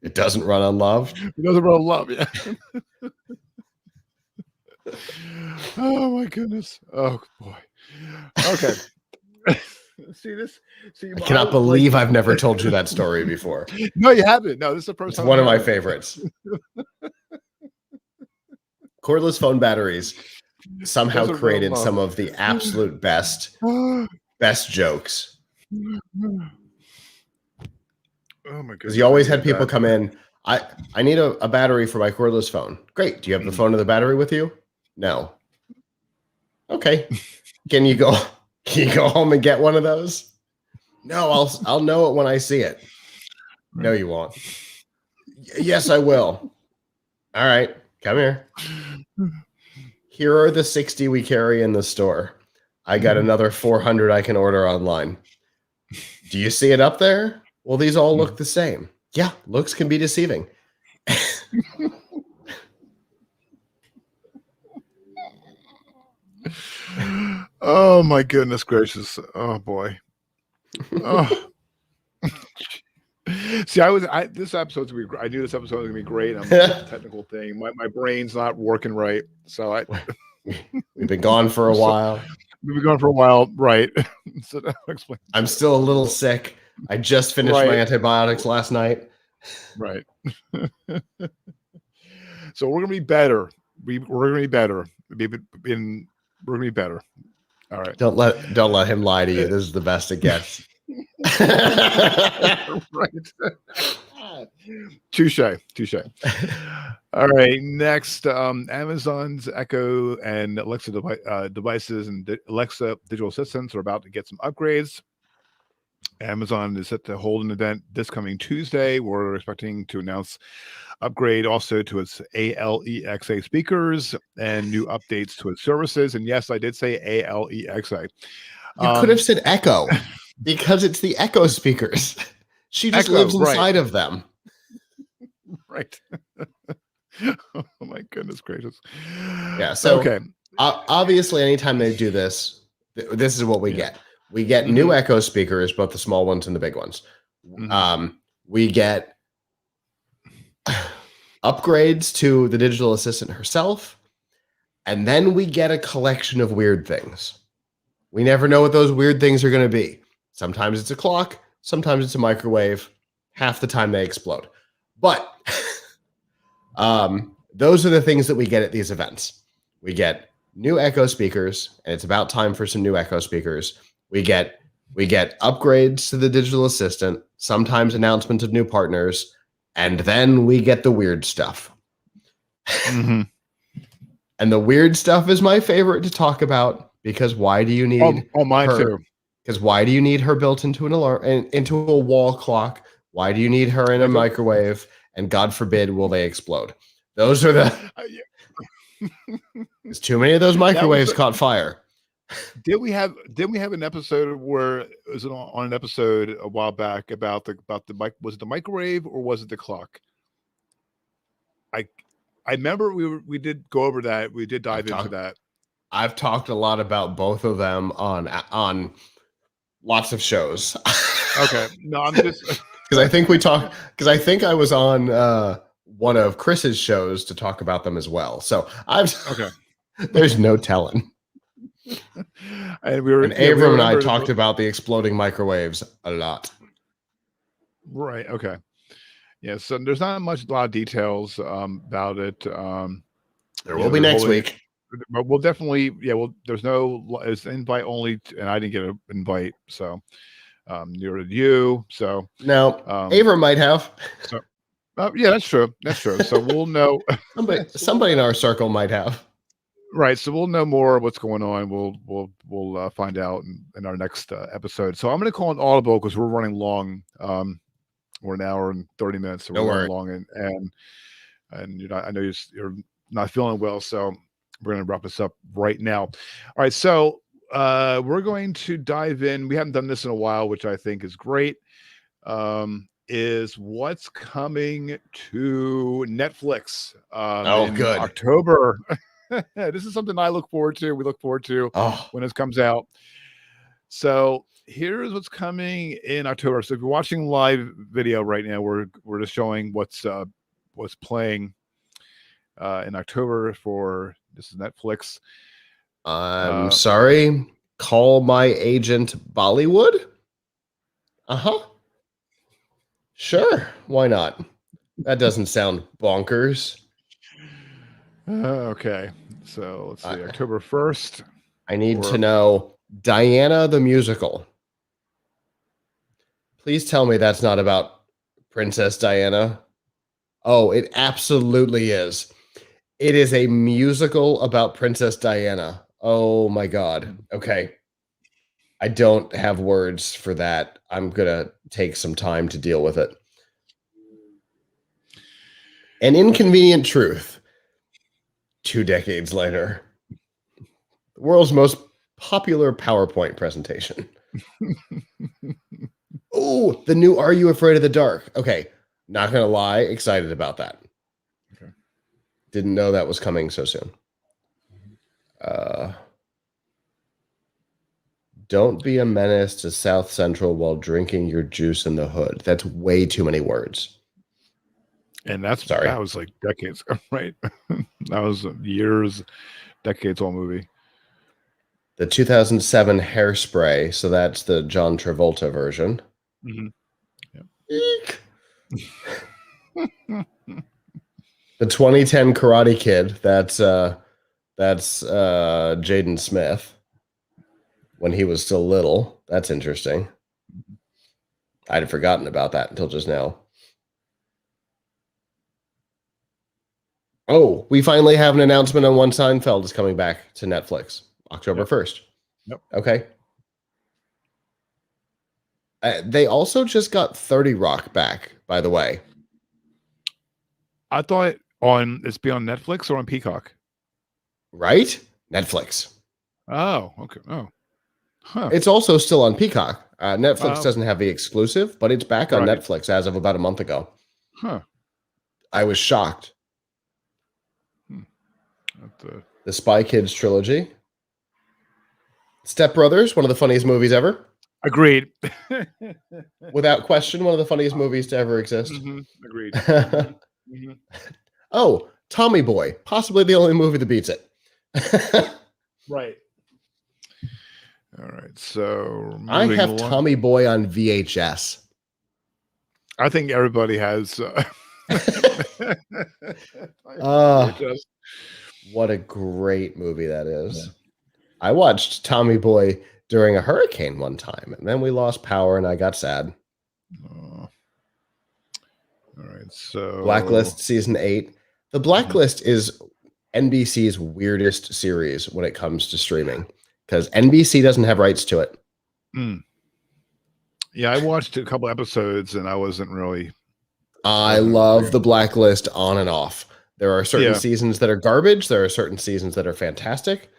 [SPEAKER 2] It doesn't run on love.
[SPEAKER 1] It doesn't run on love, yeah. Oh my goodness. Oh boy. Okay.
[SPEAKER 2] I cannot believe I've never told you that story before.
[SPEAKER 1] No, you haven't. No, this is the first time.
[SPEAKER 2] One of my favorites. Cordless phone batteries. somehow
[SPEAKER 1] That's a real
[SPEAKER 2] created some
[SPEAKER 1] love.
[SPEAKER 2] of the absolute best jokes.
[SPEAKER 1] Oh my
[SPEAKER 2] Because you
[SPEAKER 1] goodness, I
[SPEAKER 2] always had
[SPEAKER 1] needed
[SPEAKER 2] people
[SPEAKER 1] that.
[SPEAKER 2] come in. I need a battery for my cordless phone. Great. Do you have the phone and the battery with you? No. Okay. Can you go? Can you go home and get one of those? No, I'll know it when I see it. No, you won't. Yes, I will. All right, come here. Here are the 60 we carry in the store. I got another 400 I can order online. Do you see it up there? Well, these all look the same. Yeah, looks can be deceiving.
[SPEAKER 1] Oh my goodness gracious. Oh boy. Oh. See, this episode's gonna be. I knew this episode was gonna be great. I'm a technical thing. My brain's not working right, so
[SPEAKER 2] We've been gone for a while.
[SPEAKER 1] We've been gone for a while, right? So explain.
[SPEAKER 2] I'm still a little sick. I just finished my antibiotics last night.
[SPEAKER 1] Right. So we're gonna be better. We're gonna be better. We're gonna be better. All right.
[SPEAKER 2] Don't let him lie to you. This is the best it gets.
[SPEAKER 1] Right. Touche. All right. Next, Amazon's Echo and Alexa devices and Alexa digital assistants are about to get some upgrades. Amazon is set to hold an event this coming Tuesday. We're expecting to announce upgrade also to its ALEXA speakers and new updates to its services. And yes, I did say ALEXA.
[SPEAKER 2] You could have said Echo because it's the Echo speakers. She just lives inside of them.
[SPEAKER 1] Right. Oh my goodness gracious.
[SPEAKER 2] Yeah. So
[SPEAKER 1] okay.
[SPEAKER 2] Obviously, anytime they do this, this is what we get. We get new Echo speakers, both the small ones and the big ones. We get upgrades to the digital assistant herself, and then we get a collection of weird things. We never know what those weird things are going to be. Sometimes it's a clock, sometimes it's a microwave. Half the time they explode. But those are the things that we get at these events. We get new Echo speakers, and it's about time for some new Echo speakers. We get upgrades to the digital assistant, sometimes announcements of new partners, and then we get the weird stuff. And the weird stuff is my favorite to talk about because why do you need
[SPEAKER 1] mine too?
[SPEAKER 2] Because why do you need her built into an alarm into a wall clock? Why do you need her in a microwave? And God forbid, will they explode? Those are the. There's too many of those microwaves caught fire.
[SPEAKER 1] Did we have an episode where was it on an episode a while back about the mic? Was it the microwave or was it the clock? I remember we did go over that. We did dive into that.
[SPEAKER 2] I've talked a lot about both of them on lots of shows.
[SPEAKER 1] Okay, no, I'm just
[SPEAKER 2] because I think I was on one of Chris's shows to talk about them as well. So there's no telling.
[SPEAKER 1] And
[SPEAKER 2] Abram and I talked about the exploding microwaves a lot.
[SPEAKER 1] Right. Okay. Yeah. So there's not a lot of details about it.
[SPEAKER 2] There will be next week.
[SPEAKER 1] But we'll definitely, it's invite only, and I didn't get an invite, so neither did you. So
[SPEAKER 2] no, Abram might have.
[SPEAKER 1] So, yeah, that's true. So we'll know.
[SPEAKER 2] somebody in our circle might have. Right.
[SPEAKER 1] So we'll know more of what's going on. We'll find out in our next episode. So I'm going to call an audible because we're running long. We're an hour and 30 minutes. So we're running long, and I know you're not feeling well, so we're going to wrap this up right now. All right. So we're going to dive in. We haven't done this in a while, which I think is great. Is what's coming to Netflix in
[SPEAKER 2] good.
[SPEAKER 1] October. This is something I look forward to. We look forward to when it comes out. So here's what's coming in October. So if you're watching live video right now, we're just showing what's playing in October for this is Netflix.
[SPEAKER 2] I'm sorry. Call My Agent Bollywood? Sure. Why not? That doesn't sound bonkers.
[SPEAKER 1] Okay. So let's see, October 1st.
[SPEAKER 2] I need to know Diana the musical. Please tell me that's not about Princess Diana. Oh, it absolutely is. It is a musical about Princess Diana. Oh my God. Okay. I don't have words for that. I'm going to take some time to deal with it. An inconvenient truth. 2 decades later. The world's most popular PowerPoint presentation. Oh, the new Are You Afraid of the Dark? Okay. Not going to lie. Excited about that.
[SPEAKER 1] Okay.
[SPEAKER 2] Didn't know that was coming so soon. Don't be a menace to South Central while drinking your juice in the hood. That's way too many words.
[SPEAKER 1] And that was like decades ago, right? That was years, decades old movie.
[SPEAKER 2] The 2007 Hairspray. So that's the John Travolta version.
[SPEAKER 1] Mm-hmm.
[SPEAKER 2] Yep. The 2010 Karate Kid. That's Jaden Smith when he was still little. That's interesting. I'd have forgotten about that until just now. Oh, we finally have an announcement on One Seinfeld is coming back to Netflix October 1st.
[SPEAKER 1] Yep.
[SPEAKER 2] Okay. They also just got 30 Rock back, by the way.
[SPEAKER 1] I thought it's be on Netflix or on Peacock.
[SPEAKER 2] Right? Netflix.
[SPEAKER 1] Oh, okay. Oh. Huh.
[SPEAKER 2] It's also still on Peacock. Netflix doesn't have the exclusive, but it's back on Netflix as of about a month ago.
[SPEAKER 1] Huh.
[SPEAKER 2] I was shocked. The Spy Kids trilogy. Step Brothers, one of the funniest movies ever.
[SPEAKER 1] Agreed.
[SPEAKER 2] Without question, one of the funniest movies to ever exist.
[SPEAKER 1] Mm-hmm. Agreed. Mm-hmm.
[SPEAKER 2] Oh, Tommy Boy, possibly the only movie that beats it.
[SPEAKER 1] Right. All right. So
[SPEAKER 2] I have Tommy Boy on VHS.
[SPEAKER 1] I think everybody has.
[SPEAKER 2] What a great movie that is. Yeah. I watched Tommy Boy during a hurricane one time, and then we lost power, and I got sad.
[SPEAKER 1] All right. So
[SPEAKER 2] Blacklist season 8. The Blacklist is NBC's weirdest series when it comes to streaming because NBC doesn't have rights to it.
[SPEAKER 1] Yeah, I watched a couple episodes and I wasn't really.
[SPEAKER 2] I love The Blacklist on and off. There are certain seasons that are garbage. There are certain seasons that are fantastic.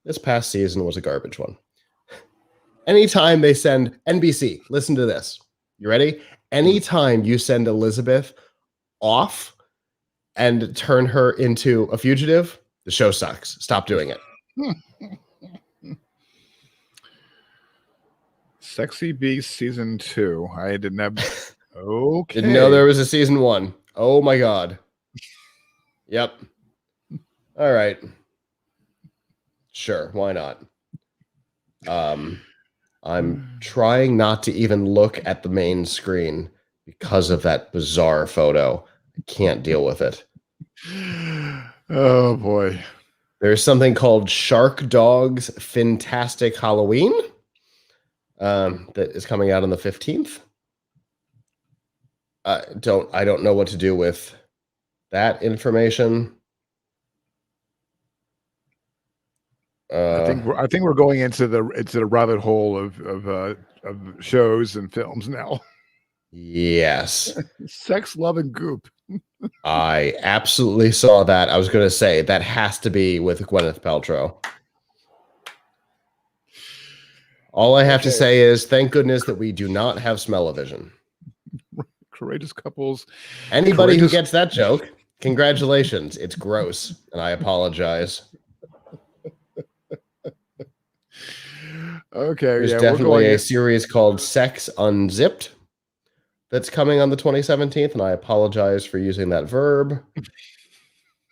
[SPEAKER 2] This past season was a garbage one. Anytime they send NBC, listen to this. You ready? Anytime you send Elizabeth off and turn her into a fugitive, the show sucks. Stop doing it.
[SPEAKER 1] Sexy Beast season 2. I didn't have. Okay.
[SPEAKER 2] Didn't know there was a season 1. Oh my God. Yep. All right. Sure. Why not? I'm trying not to even look at the main screen because of that bizarre photo. I can't deal with it.
[SPEAKER 1] Oh boy.
[SPEAKER 2] There's something called Shark Dog's Fantastic Halloween that is coming out on the 15th. I don't know what to do with that information.
[SPEAKER 1] I think we're going into the rabbit hole of shows and films now.
[SPEAKER 2] Yes.
[SPEAKER 1] Sex, Love, and Goop.
[SPEAKER 2] I absolutely saw that. I was going to say that has to be with Gwyneth Paltrow. All I have to say is thank goodness that we do not have smell-o-vision.
[SPEAKER 1] Courageous couples.
[SPEAKER 2] Anybody who gets that joke, congratulations. It's gross, and I apologize.
[SPEAKER 1] Okay.
[SPEAKER 2] There's definitely a series called Sex Unzipped that's coming on the 2017th, and I apologize for using that verb. It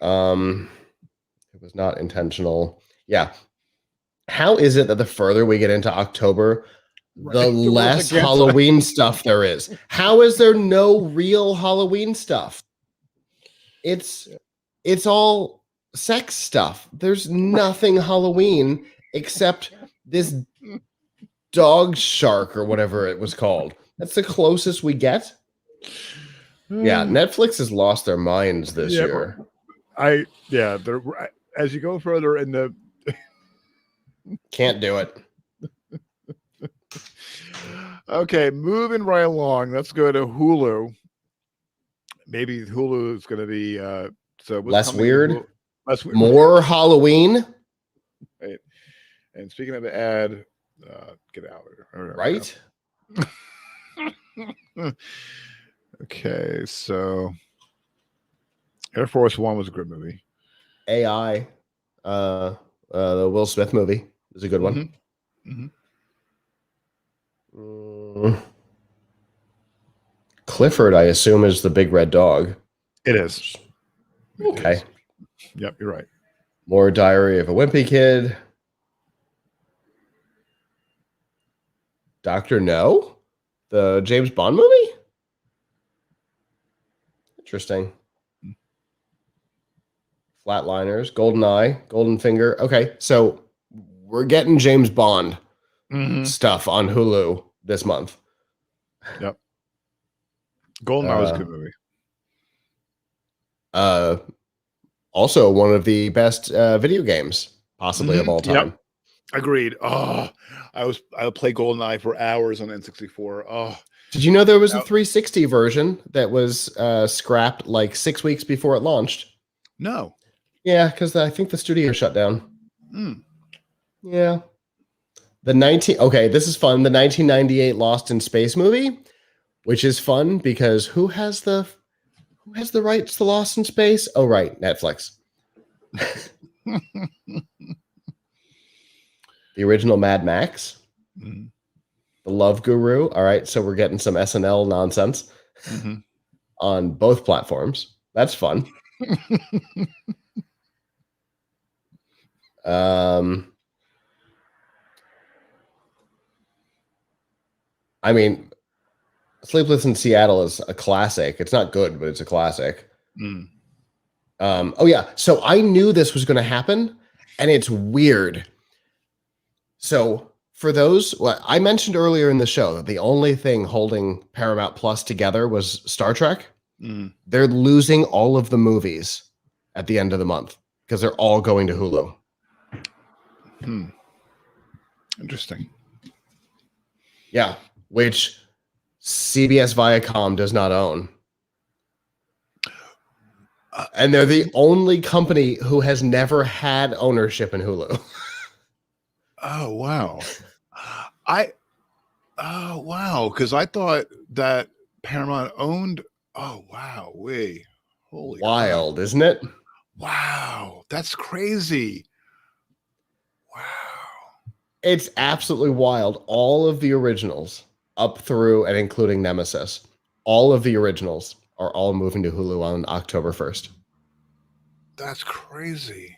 [SPEAKER 2] was not intentional. Yeah. How is it that the further we get into October, the less Halloween stuff there is? How is there no real Halloween stuff? It's all sex stuff. There's nothing Halloween except this dog shark or whatever it was called. That's the closest we get. Yeah, Netflix has lost their minds this year.
[SPEAKER 1] They're, as you go further in the
[SPEAKER 2] Can't do it.
[SPEAKER 1] Okay, moving right along. Let's go to Hulu. Maybe Hulu is going to be so
[SPEAKER 2] Less weird,
[SPEAKER 1] less weird,
[SPEAKER 2] more Halloween.
[SPEAKER 1] Right. And speaking of the ad, get out of
[SPEAKER 2] Right?
[SPEAKER 1] Okay, so Air Force One was a good movie.
[SPEAKER 2] AI, the Will Smith movie is a good one. Clifford, I assume, is the big red dog.
[SPEAKER 1] It is.
[SPEAKER 2] Okay.
[SPEAKER 1] Yep, you're right.
[SPEAKER 2] More Diary of a Wimpy Kid. Dr. No? The James Bond movie? Interesting. Flatliners, GoldenEye, Goldenfinger. Okay, so we're getting James Bond stuff on Hulu this month.
[SPEAKER 1] Yep. GoldenEye was a good movie.
[SPEAKER 2] Also one of the best video games, possibly of all time.
[SPEAKER 1] Yep. Agreed. Oh, I would play GoldenEye for hours on N64. Oh,
[SPEAKER 2] did you know there was a 360 version that was scrapped like 6 weeks before it launched?
[SPEAKER 1] No.
[SPEAKER 2] Yeah, because I think the studio shut down. Yeah. Okay, this is fun. The 1998 Lost in Space movie, which is fun because who has the rights to Lost in Space? Oh, right, Netflix. The original Mad Max, the Love Guru. All right, so we're getting some SNL nonsense on both platforms. That's fun. I mean, Sleepless in Seattle is a classic. It's not good, but it's a classic. Oh yeah, so I knew this was going to happen, and it's weird. So for those, I mentioned earlier in the show that the only thing holding Paramount Plus together was Star Trek. They're losing all of the movies at the end of the month because they're all going to Hulu.
[SPEAKER 1] Interesting.
[SPEAKER 2] Yeah, which CBS Viacom does not own. And they're the only company who has never had ownership in Hulu.
[SPEAKER 1] Oh, wow. Because I thought that Paramount owned. Oh, wow. Holy
[SPEAKER 2] wild, isn't it?
[SPEAKER 1] Wow. That's crazy. Wow.
[SPEAKER 2] It's absolutely wild. All of the originals up through and including Nemesis, all of the originals are all moving to Hulu on October 1st.
[SPEAKER 1] That's crazy.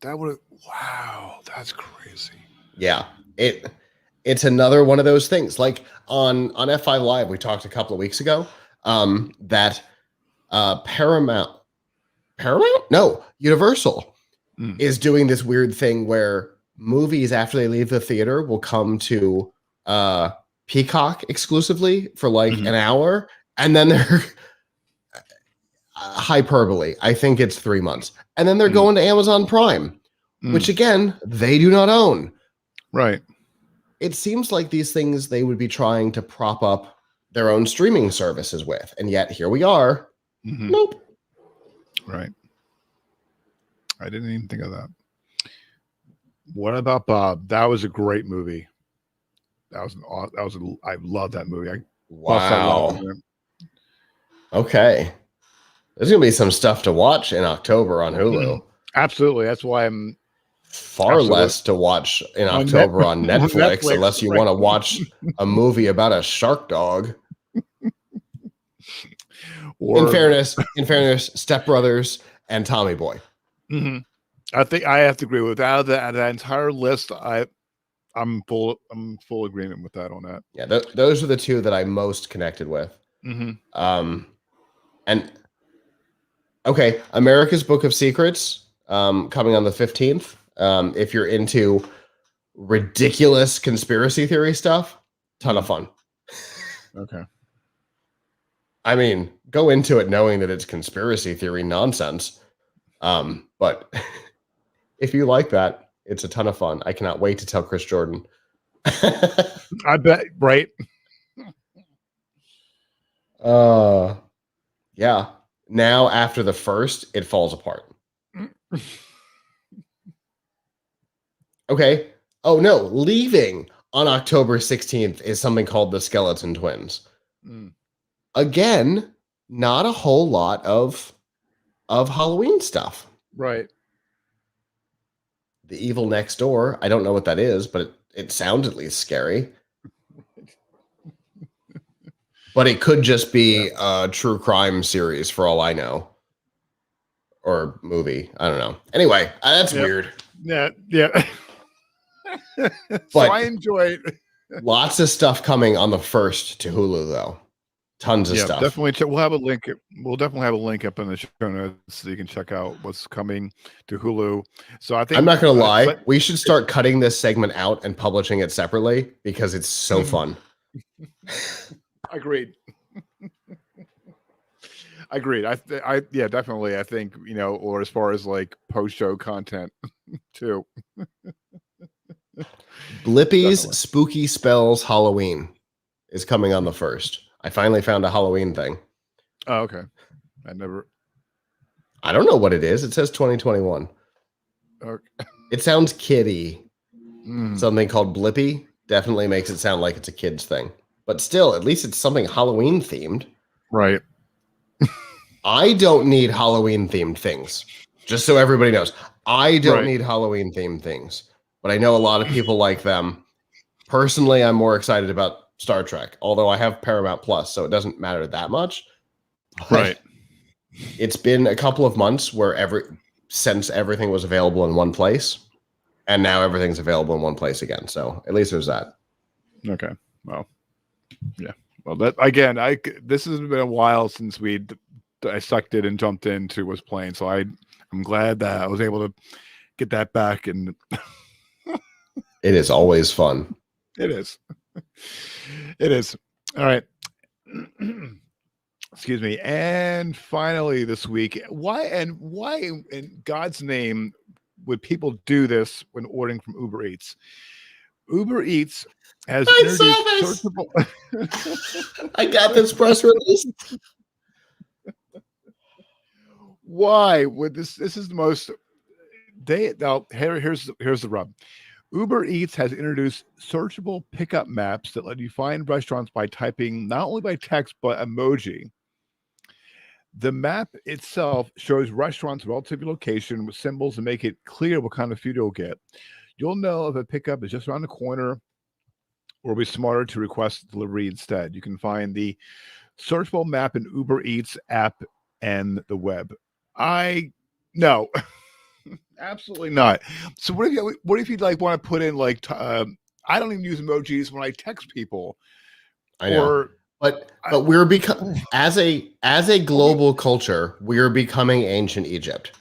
[SPEAKER 1] Wow, that's crazy. Yeah.
[SPEAKER 2] It's another one of those things. Like on F5 Live, we talked a couple of weeks ago that Universal is doing this weird thing where movies after they leave the theater will come to Peacock exclusively for like an hour, and then they're hyperbole. I think it's 3 months, and then they're going to Amazon Prime, which again they do not own.
[SPEAKER 1] Right.
[SPEAKER 2] It seems like these things they would be trying to prop up their own streaming services with, and yet here we are. Nope.
[SPEAKER 1] Right. I didn't even think of that. What about Bob? That was a great movie. I love that movie.
[SPEAKER 2] Wow. Okay. There's going to be some stuff to watch in October on Hulu.
[SPEAKER 1] Absolutely. That's why I'm
[SPEAKER 2] far less to watch in October on Netflix, unless you want to watch a movie about a shark dog. In fairness, Step Brothers and Tommy Boy.
[SPEAKER 1] I think I have to agree with that. That entire list, I'm full agreement with that on that.
[SPEAKER 2] Yeah, those are the two that I most connected with. And okay, America's Book of Secrets. coming on the 15th. If you're into ridiculous conspiracy theory stuff, ton of fun.
[SPEAKER 1] Okay.
[SPEAKER 2] I mean, go into it knowing that it's conspiracy theory nonsense. But if you like that, it's a ton of fun. I cannot wait to tell Chris Jordan.
[SPEAKER 1] I bet, right?
[SPEAKER 2] Yeah. Now after the first, it falls apart. Okay. Oh no, leaving on October 16th is something called the Skeleton Twins. Again, not a whole lot of Halloween stuff.
[SPEAKER 1] Right.
[SPEAKER 2] The Evil Next Door. I don't know what that is, but it sounds at least scary. But it could just be a true crime series for all I know. Or movie. I don't know. Anyway, that's weird.
[SPEAKER 1] Yeah. So
[SPEAKER 2] But
[SPEAKER 1] I enjoy it.
[SPEAKER 2] Lots of stuff coming on the 1st to Hulu, though. Tons of stuff.
[SPEAKER 1] Definitely. We'll have a link. We'll definitely have a link up in the show notes so you can check out what's coming to Hulu. So I think
[SPEAKER 2] I'm not going to lie. We should start cutting this segment out and publishing it separately because it's so fun.
[SPEAKER 1] Agreed. Agreed. Yeah, definitely. I think, or as far as like post-show content too.
[SPEAKER 2] Blippi's Spooky Spells Halloween is coming on the 1st. I finally found a Halloween thing.
[SPEAKER 1] Oh, okay.
[SPEAKER 2] I don't know what it is. It says 2021.
[SPEAKER 1] Okay.
[SPEAKER 2] It sounds kiddie. Something called Blippy definitely makes it sound like it's a kid's thing. But still, at least it's something Halloween themed.
[SPEAKER 1] Right.
[SPEAKER 2] I don't need Halloween themed things. Just so everybody knows. I don't need Halloween themed things. But I know a lot of people like them. Personally, I'm more excited about Star Trek, although I have Paramount Plus, so it doesn't matter that much.
[SPEAKER 1] Right.
[SPEAKER 2] It's been a couple of months since everything was available in one place, and now everything's available in one place again. So at least there's that.
[SPEAKER 1] Okay. Well, yeah. Well, that again, this has been a while since we dissected and jumped into what's playing, so I'm glad that I was able to get that back and.
[SPEAKER 2] It is always fun.
[SPEAKER 1] It is. It is. All right. Excuse me. And finally this week, why in God's name would people do this when ordering from Uber Eats? Uber Eats has introduced searchable.
[SPEAKER 2] I got this press release.
[SPEAKER 1] Why would this is the most here's the rub. Uber Eats has introduced searchable pickup maps that let you find restaurants by typing not only by text but emoji. The map itself shows restaurants' relative location with symbols to make it clear what kind of food you'll get. You'll know if a pickup is just around the corner or be smarter to request delivery instead. You can find the searchable map in Uber Eats app and the web. No. Absolutely not. So what if you like want to put in like I don't even use emojis when I text people.
[SPEAKER 2] I know. But we're as a global culture, we're becoming ancient Egypt.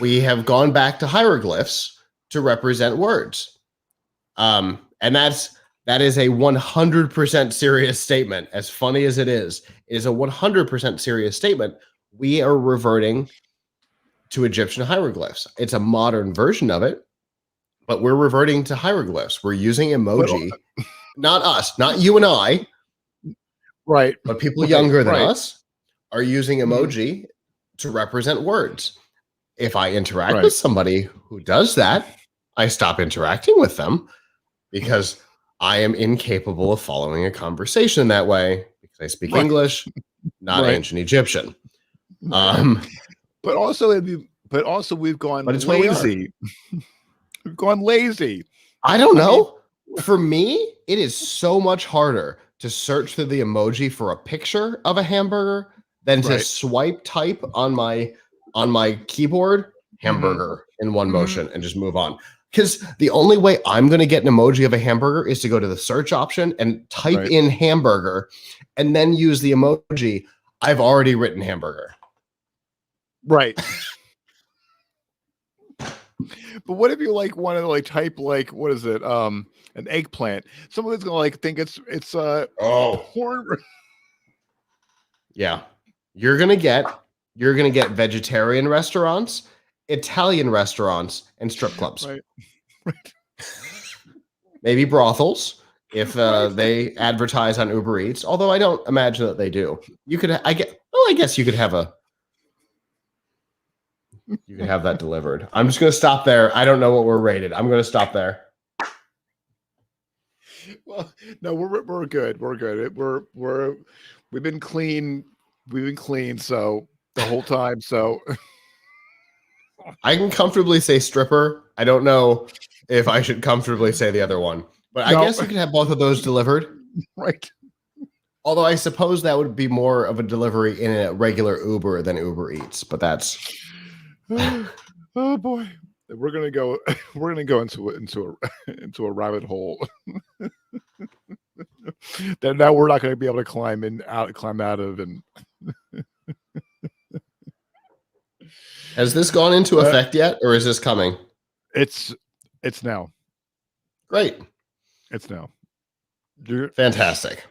[SPEAKER 2] We have gone back to hieroglyphs to represent words. And that is a 100% serious statement. As funny as it is a 100% serious statement. We are reverting to Egyptian hieroglyphs. It's a modern version of it, but we're reverting to hieroglyphs. We're using emoji. Not us, not you and I.
[SPEAKER 1] Right.
[SPEAKER 2] But people younger than us are using emoji to represent words. If I interact with somebody who does that, I stop interacting with them because I am incapable of following a conversation that way because I speak English, not ancient Egyptian.
[SPEAKER 1] But also we've gone lazy. We've gone lazy.
[SPEAKER 2] I don't know. For me, it is so much harder to search through the emoji for a picture of a hamburger than to swipe type on my keyboard hamburger in one motion and just move on. Because the only way I'm going to get an emoji of a hamburger is to go to the search option and type in hamburger and then use the emoji. I've already written hamburger.
[SPEAKER 1] Right. But what if you like want to like type like what is it? An eggplant. Someone's gonna like think it's
[SPEAKER 2] Oh,
[SPEAKER 1] porn.
[SPEAKER 2] yeah. You're gonna get vegetarian restaurants, Italian restaurants, and strip clubs.
[SPEAKER 1] Right. Right.
[SPEAKER 2] Maybe brothels if
[SPEAKER 1] Right.
[SPEAKER 2] they advertise on Uber Eats. Although I don't imagine that they do. You could, I guess you could have that delivered. I'm just gonna stop there. I don't know what we're rated. I'm gonna stop there.
[SPEAKER 1] Well, no, we're good. We're good. We've been clean. We've been clean. So the whole time. So
[SPEAKER 2] I can comfortably say stripper. I don't know if I should comfortably say the other one, but I
[SPEAKER 1] No.
[SPEAKER 2] guess you could have both of those delivered.
[SPEAKER 1] right.
[SPEAKER 2] Although I suppose that would be more of a delivery in a regular Uber than Uber Eats, but that's
[SPEAKER 1] Oh boy, we're gonna go. We're gonna go into a rabbit hole that now we're not going to be able to climb out of. And
[SPEAKER 2] has this gone into effect yet, or is this coming?
[SPEAKER 1] it's now.
[SPEAKER 2] Great.
[SPEAKER 1] It's now.
[SPEAKER 2] Fantastic.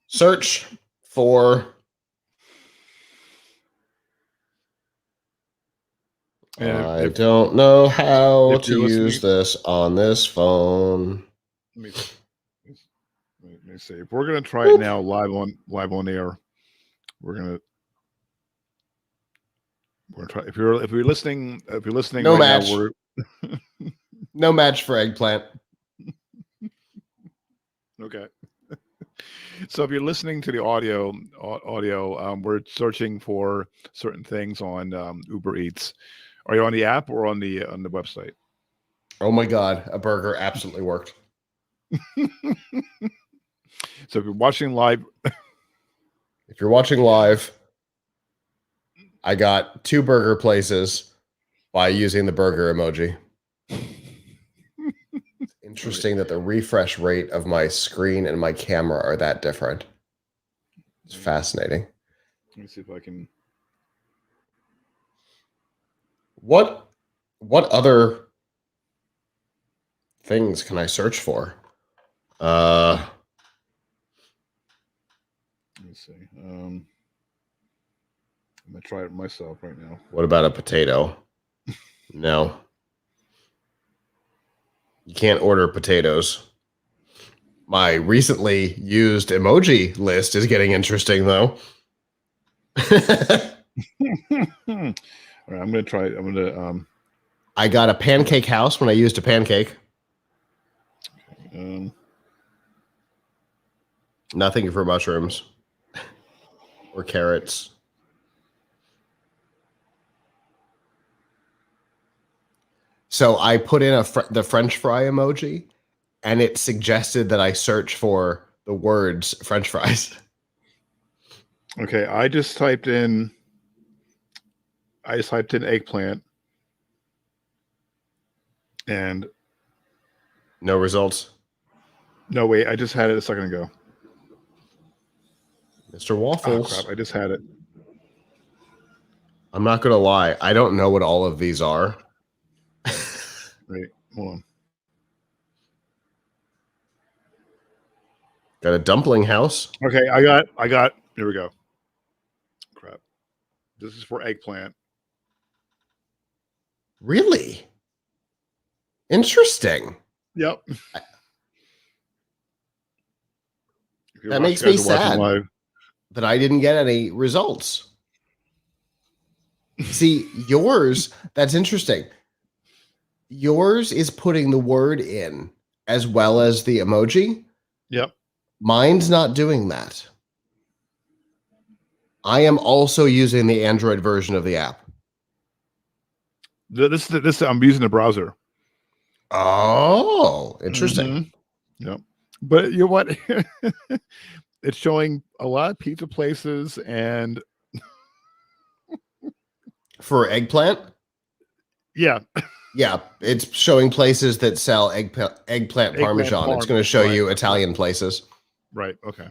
[SPEAKER 2] Search for I don't know how to use this on this phone.
[SPEAKER 1] Let me see. If we're gonna try it now live on air, we're gonna try. If you're listening
[SPEAKER 2] No
[SPEAKER 1] right
[SPEAKER 2] match.
[SPEAKER 1] now,
[SPEAKER 2] No match for eggplant.
[SPEAKER 1] Okay. So if you're listening to the audio, we're searching for certain things on Uber Eats. Are you on the app or on the website?
[SPEAKER 2] Oh my God, a burger absolutely worked.
[SPEAKER 1] So if you're watching live,
[SPEAKER 2] I got 2 burger places by using the burger emoji. Interesting that the refresh rate of my screen and my camera are that different. It's fascinating.
[SPEAKER 1] Let me see if I can.
[SPEAKER 2] What other things can I search for?
[SPEAKER 1] Let me see. I'm gonna try it myself right now.
[SPEAKER 2] What about a potato? No. You can't order potatoes. My recently used emoji list is getting interesting, though.
[SPEAKER 1] All right, I'm gonna try. I'm gonna.
[SPEAKER 2] I got a pancake house when I used a pancake. Nothing for mushrooms or carrots. So I put in the French fry emoji, and it suggested that I search for the words French fries.
[SPEAKER 1] Okay, I just typed in eggplant, and
[SPEAKER 2] no results.
[SPEAKER 1] No, wait, I just had it a second ago.
[SPEAKER 2] Mr. Waffles.
[SPEAKER 1] Oh, crap, I just had it.
[SPEAKER 2] I'm not gonna lie, I don't know what all of these are.
[SPEAKER 1] Wait, hold on.
[SPEAKER 2] Got a dumpling house.
[SPEAKER 1] Okay, I got. Here we go. Crap. This is for eggplant.
[SPEAKER 2] Really? Interesting.
[SPEAKER 1] Yep.
[SPEAKER 2] That makes me sad that I didn't get any results. See, yours, that's interesting. Yours is putting the word in as well as the emoji.
[SPEAKER 1] Yep.
[SPEAKER 2] Mine's not doing that. I am also using the Android version of the app.
[SPEAKER 1] This I'm using the browser.
[SPEAKER 2] Oh, interesting.
[SPEAKER 1] Mm-hmm. Yep. But you know what? It's showing a lot of pizza places and
[SPEAKER 2] for eggplant.
[SPEAKER 1] Yeah.
[SPEAKER 2] Yeah, it's showing places that sell eggplant parmesan. It's going to show you Italian places.
[SPEAKER 1] Right. Okay.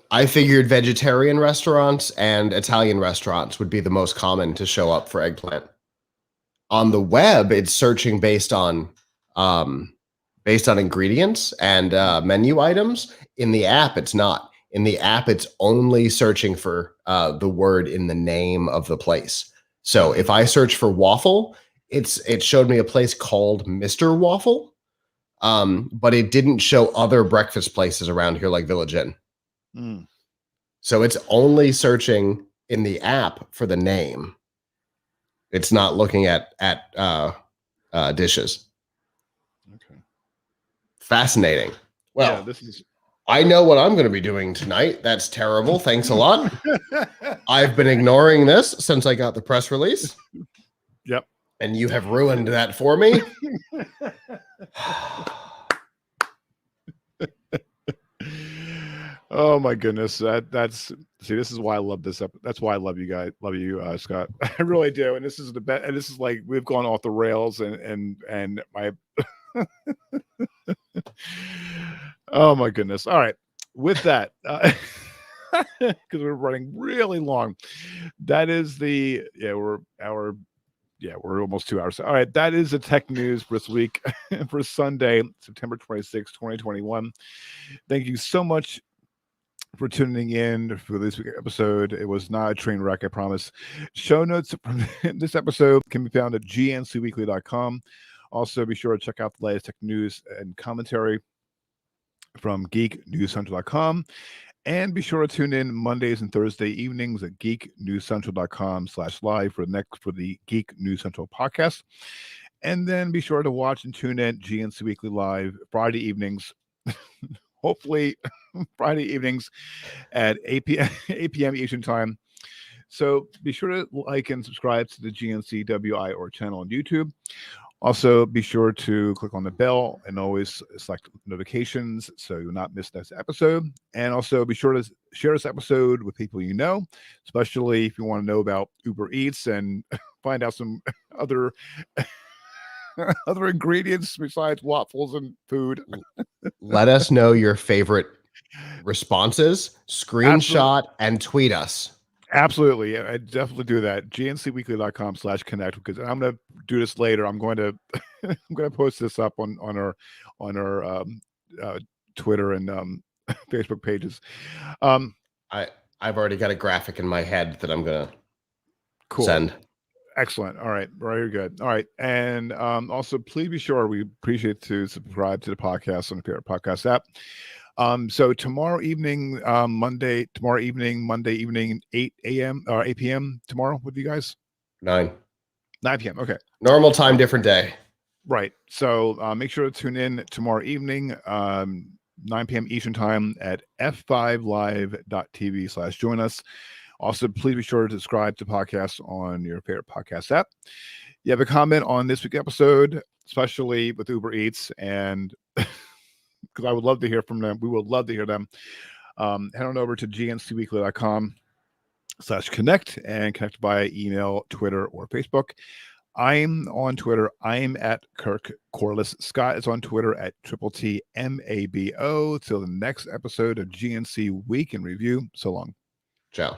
[SPEAKER 2] I figured vegetarian restaurants and Italian restaurants would be the most common to show up for eggplant. On the web, it's searching based on ingredients and menu items. In the app, it's not. In the app, it's only searching for the word in the name of the place. So if I search for waffle, it showed me a place called Mr. Waffle, but it didn't show other breakfast places around here like Village Inn.
[SPEAKER 1] Mm.
[SPEAKER 2] So it's only searching in the app for the name. It's not looking at dishes.
[SPEAKER 1] Okay.
[SPEAKER 2] Fascinating. Well,
[SPEAKER 1] yeah, this is.
[SPEAKER 2] I know what I'm going to be doing tonight. That's terrible. Thanks a lot. I've been ignoring this since I got the press release.
[SPEAKER 1] Yep.
[SPEAKER 2] And you have ruined that for me.
[SPEAKER 1] Oh my goodness. That's this is why I love this that's why I love you guys. Love you, Scott. I really do. And this is the best. And this is like we've gone off the rails and my oh my goodness. All right. With that, because we're running really long. That is we're almost 2 hours. All right, that is the tech news for this week for Sunday, September 26, 2021. Thank you so much for tuning in for this week's episode. It was not a train wreck, I promise. Show notes from this episode can be found at gncweekly.com. Also, be sure to check out the latest tech news and commentary from geeknewscentral.com. And be sure to tune in Mondays and Thursday evenings at geeknewscentral.com/live for the Geek News Central podcast. And then be sure to watch and tune in GNC Weekly Live Friday evenings. Hopefully Friday evenings at 8 p.m. Eastern time. So be sure to like and subscribe to the GNCWI or channel on YouTube. Also, be sure to click on the bell and always select notifications so you'll not miss next episode. And also be sure to share this episode with people you know, especially if you want to know about Uber Eats and find out some other other ingredients besides waffles and food.
[SPEAKER 2] Let us know your favorite responses, screenshot, and tweet us.
[SPEAKER 1] Absolutely. I definitely do that. gncweekly.com/connect, because I'm going to do this later. I'm going to post this up on our Twitter and Facebook pages.
[SPEAKER 2] I've already got a graphic in my head that I'm going to send.
[SPEAKER 1] Excellent. All right. Very good. All right. And also, please be sure, we appreciate to subscribe to the podcast on the favorite podcast app. So tomorrow evening, Monday evening, 8 a.m. or 8 p.m. tomorrow with you guys?
[SPEAKER 2] 9
[SPEAKER 1] p.m. Okay.
[SPEAKER 2] Normal time, different day.
[SPEAKER 1] Right. So make sure to tune in tomorrow evening, 9 p.m. Eastern time at f5live.tv/join us. Also, please be sure to subscribe to podcasts on your favorite podcast app. You have a comment on this week's episode, especially with Uber Eats, and because I would love to hear from them. We would love to hear them. Head on over to gncweekly.com/connect and connect via email, Twitter, or Facebook. I'm on Twitter. I'm at Kirk Corliss. Scott is on Twitter at TTMABO. Till the next episode of GNC Week in Review. So long.
[SPEAKER 2] Ciao.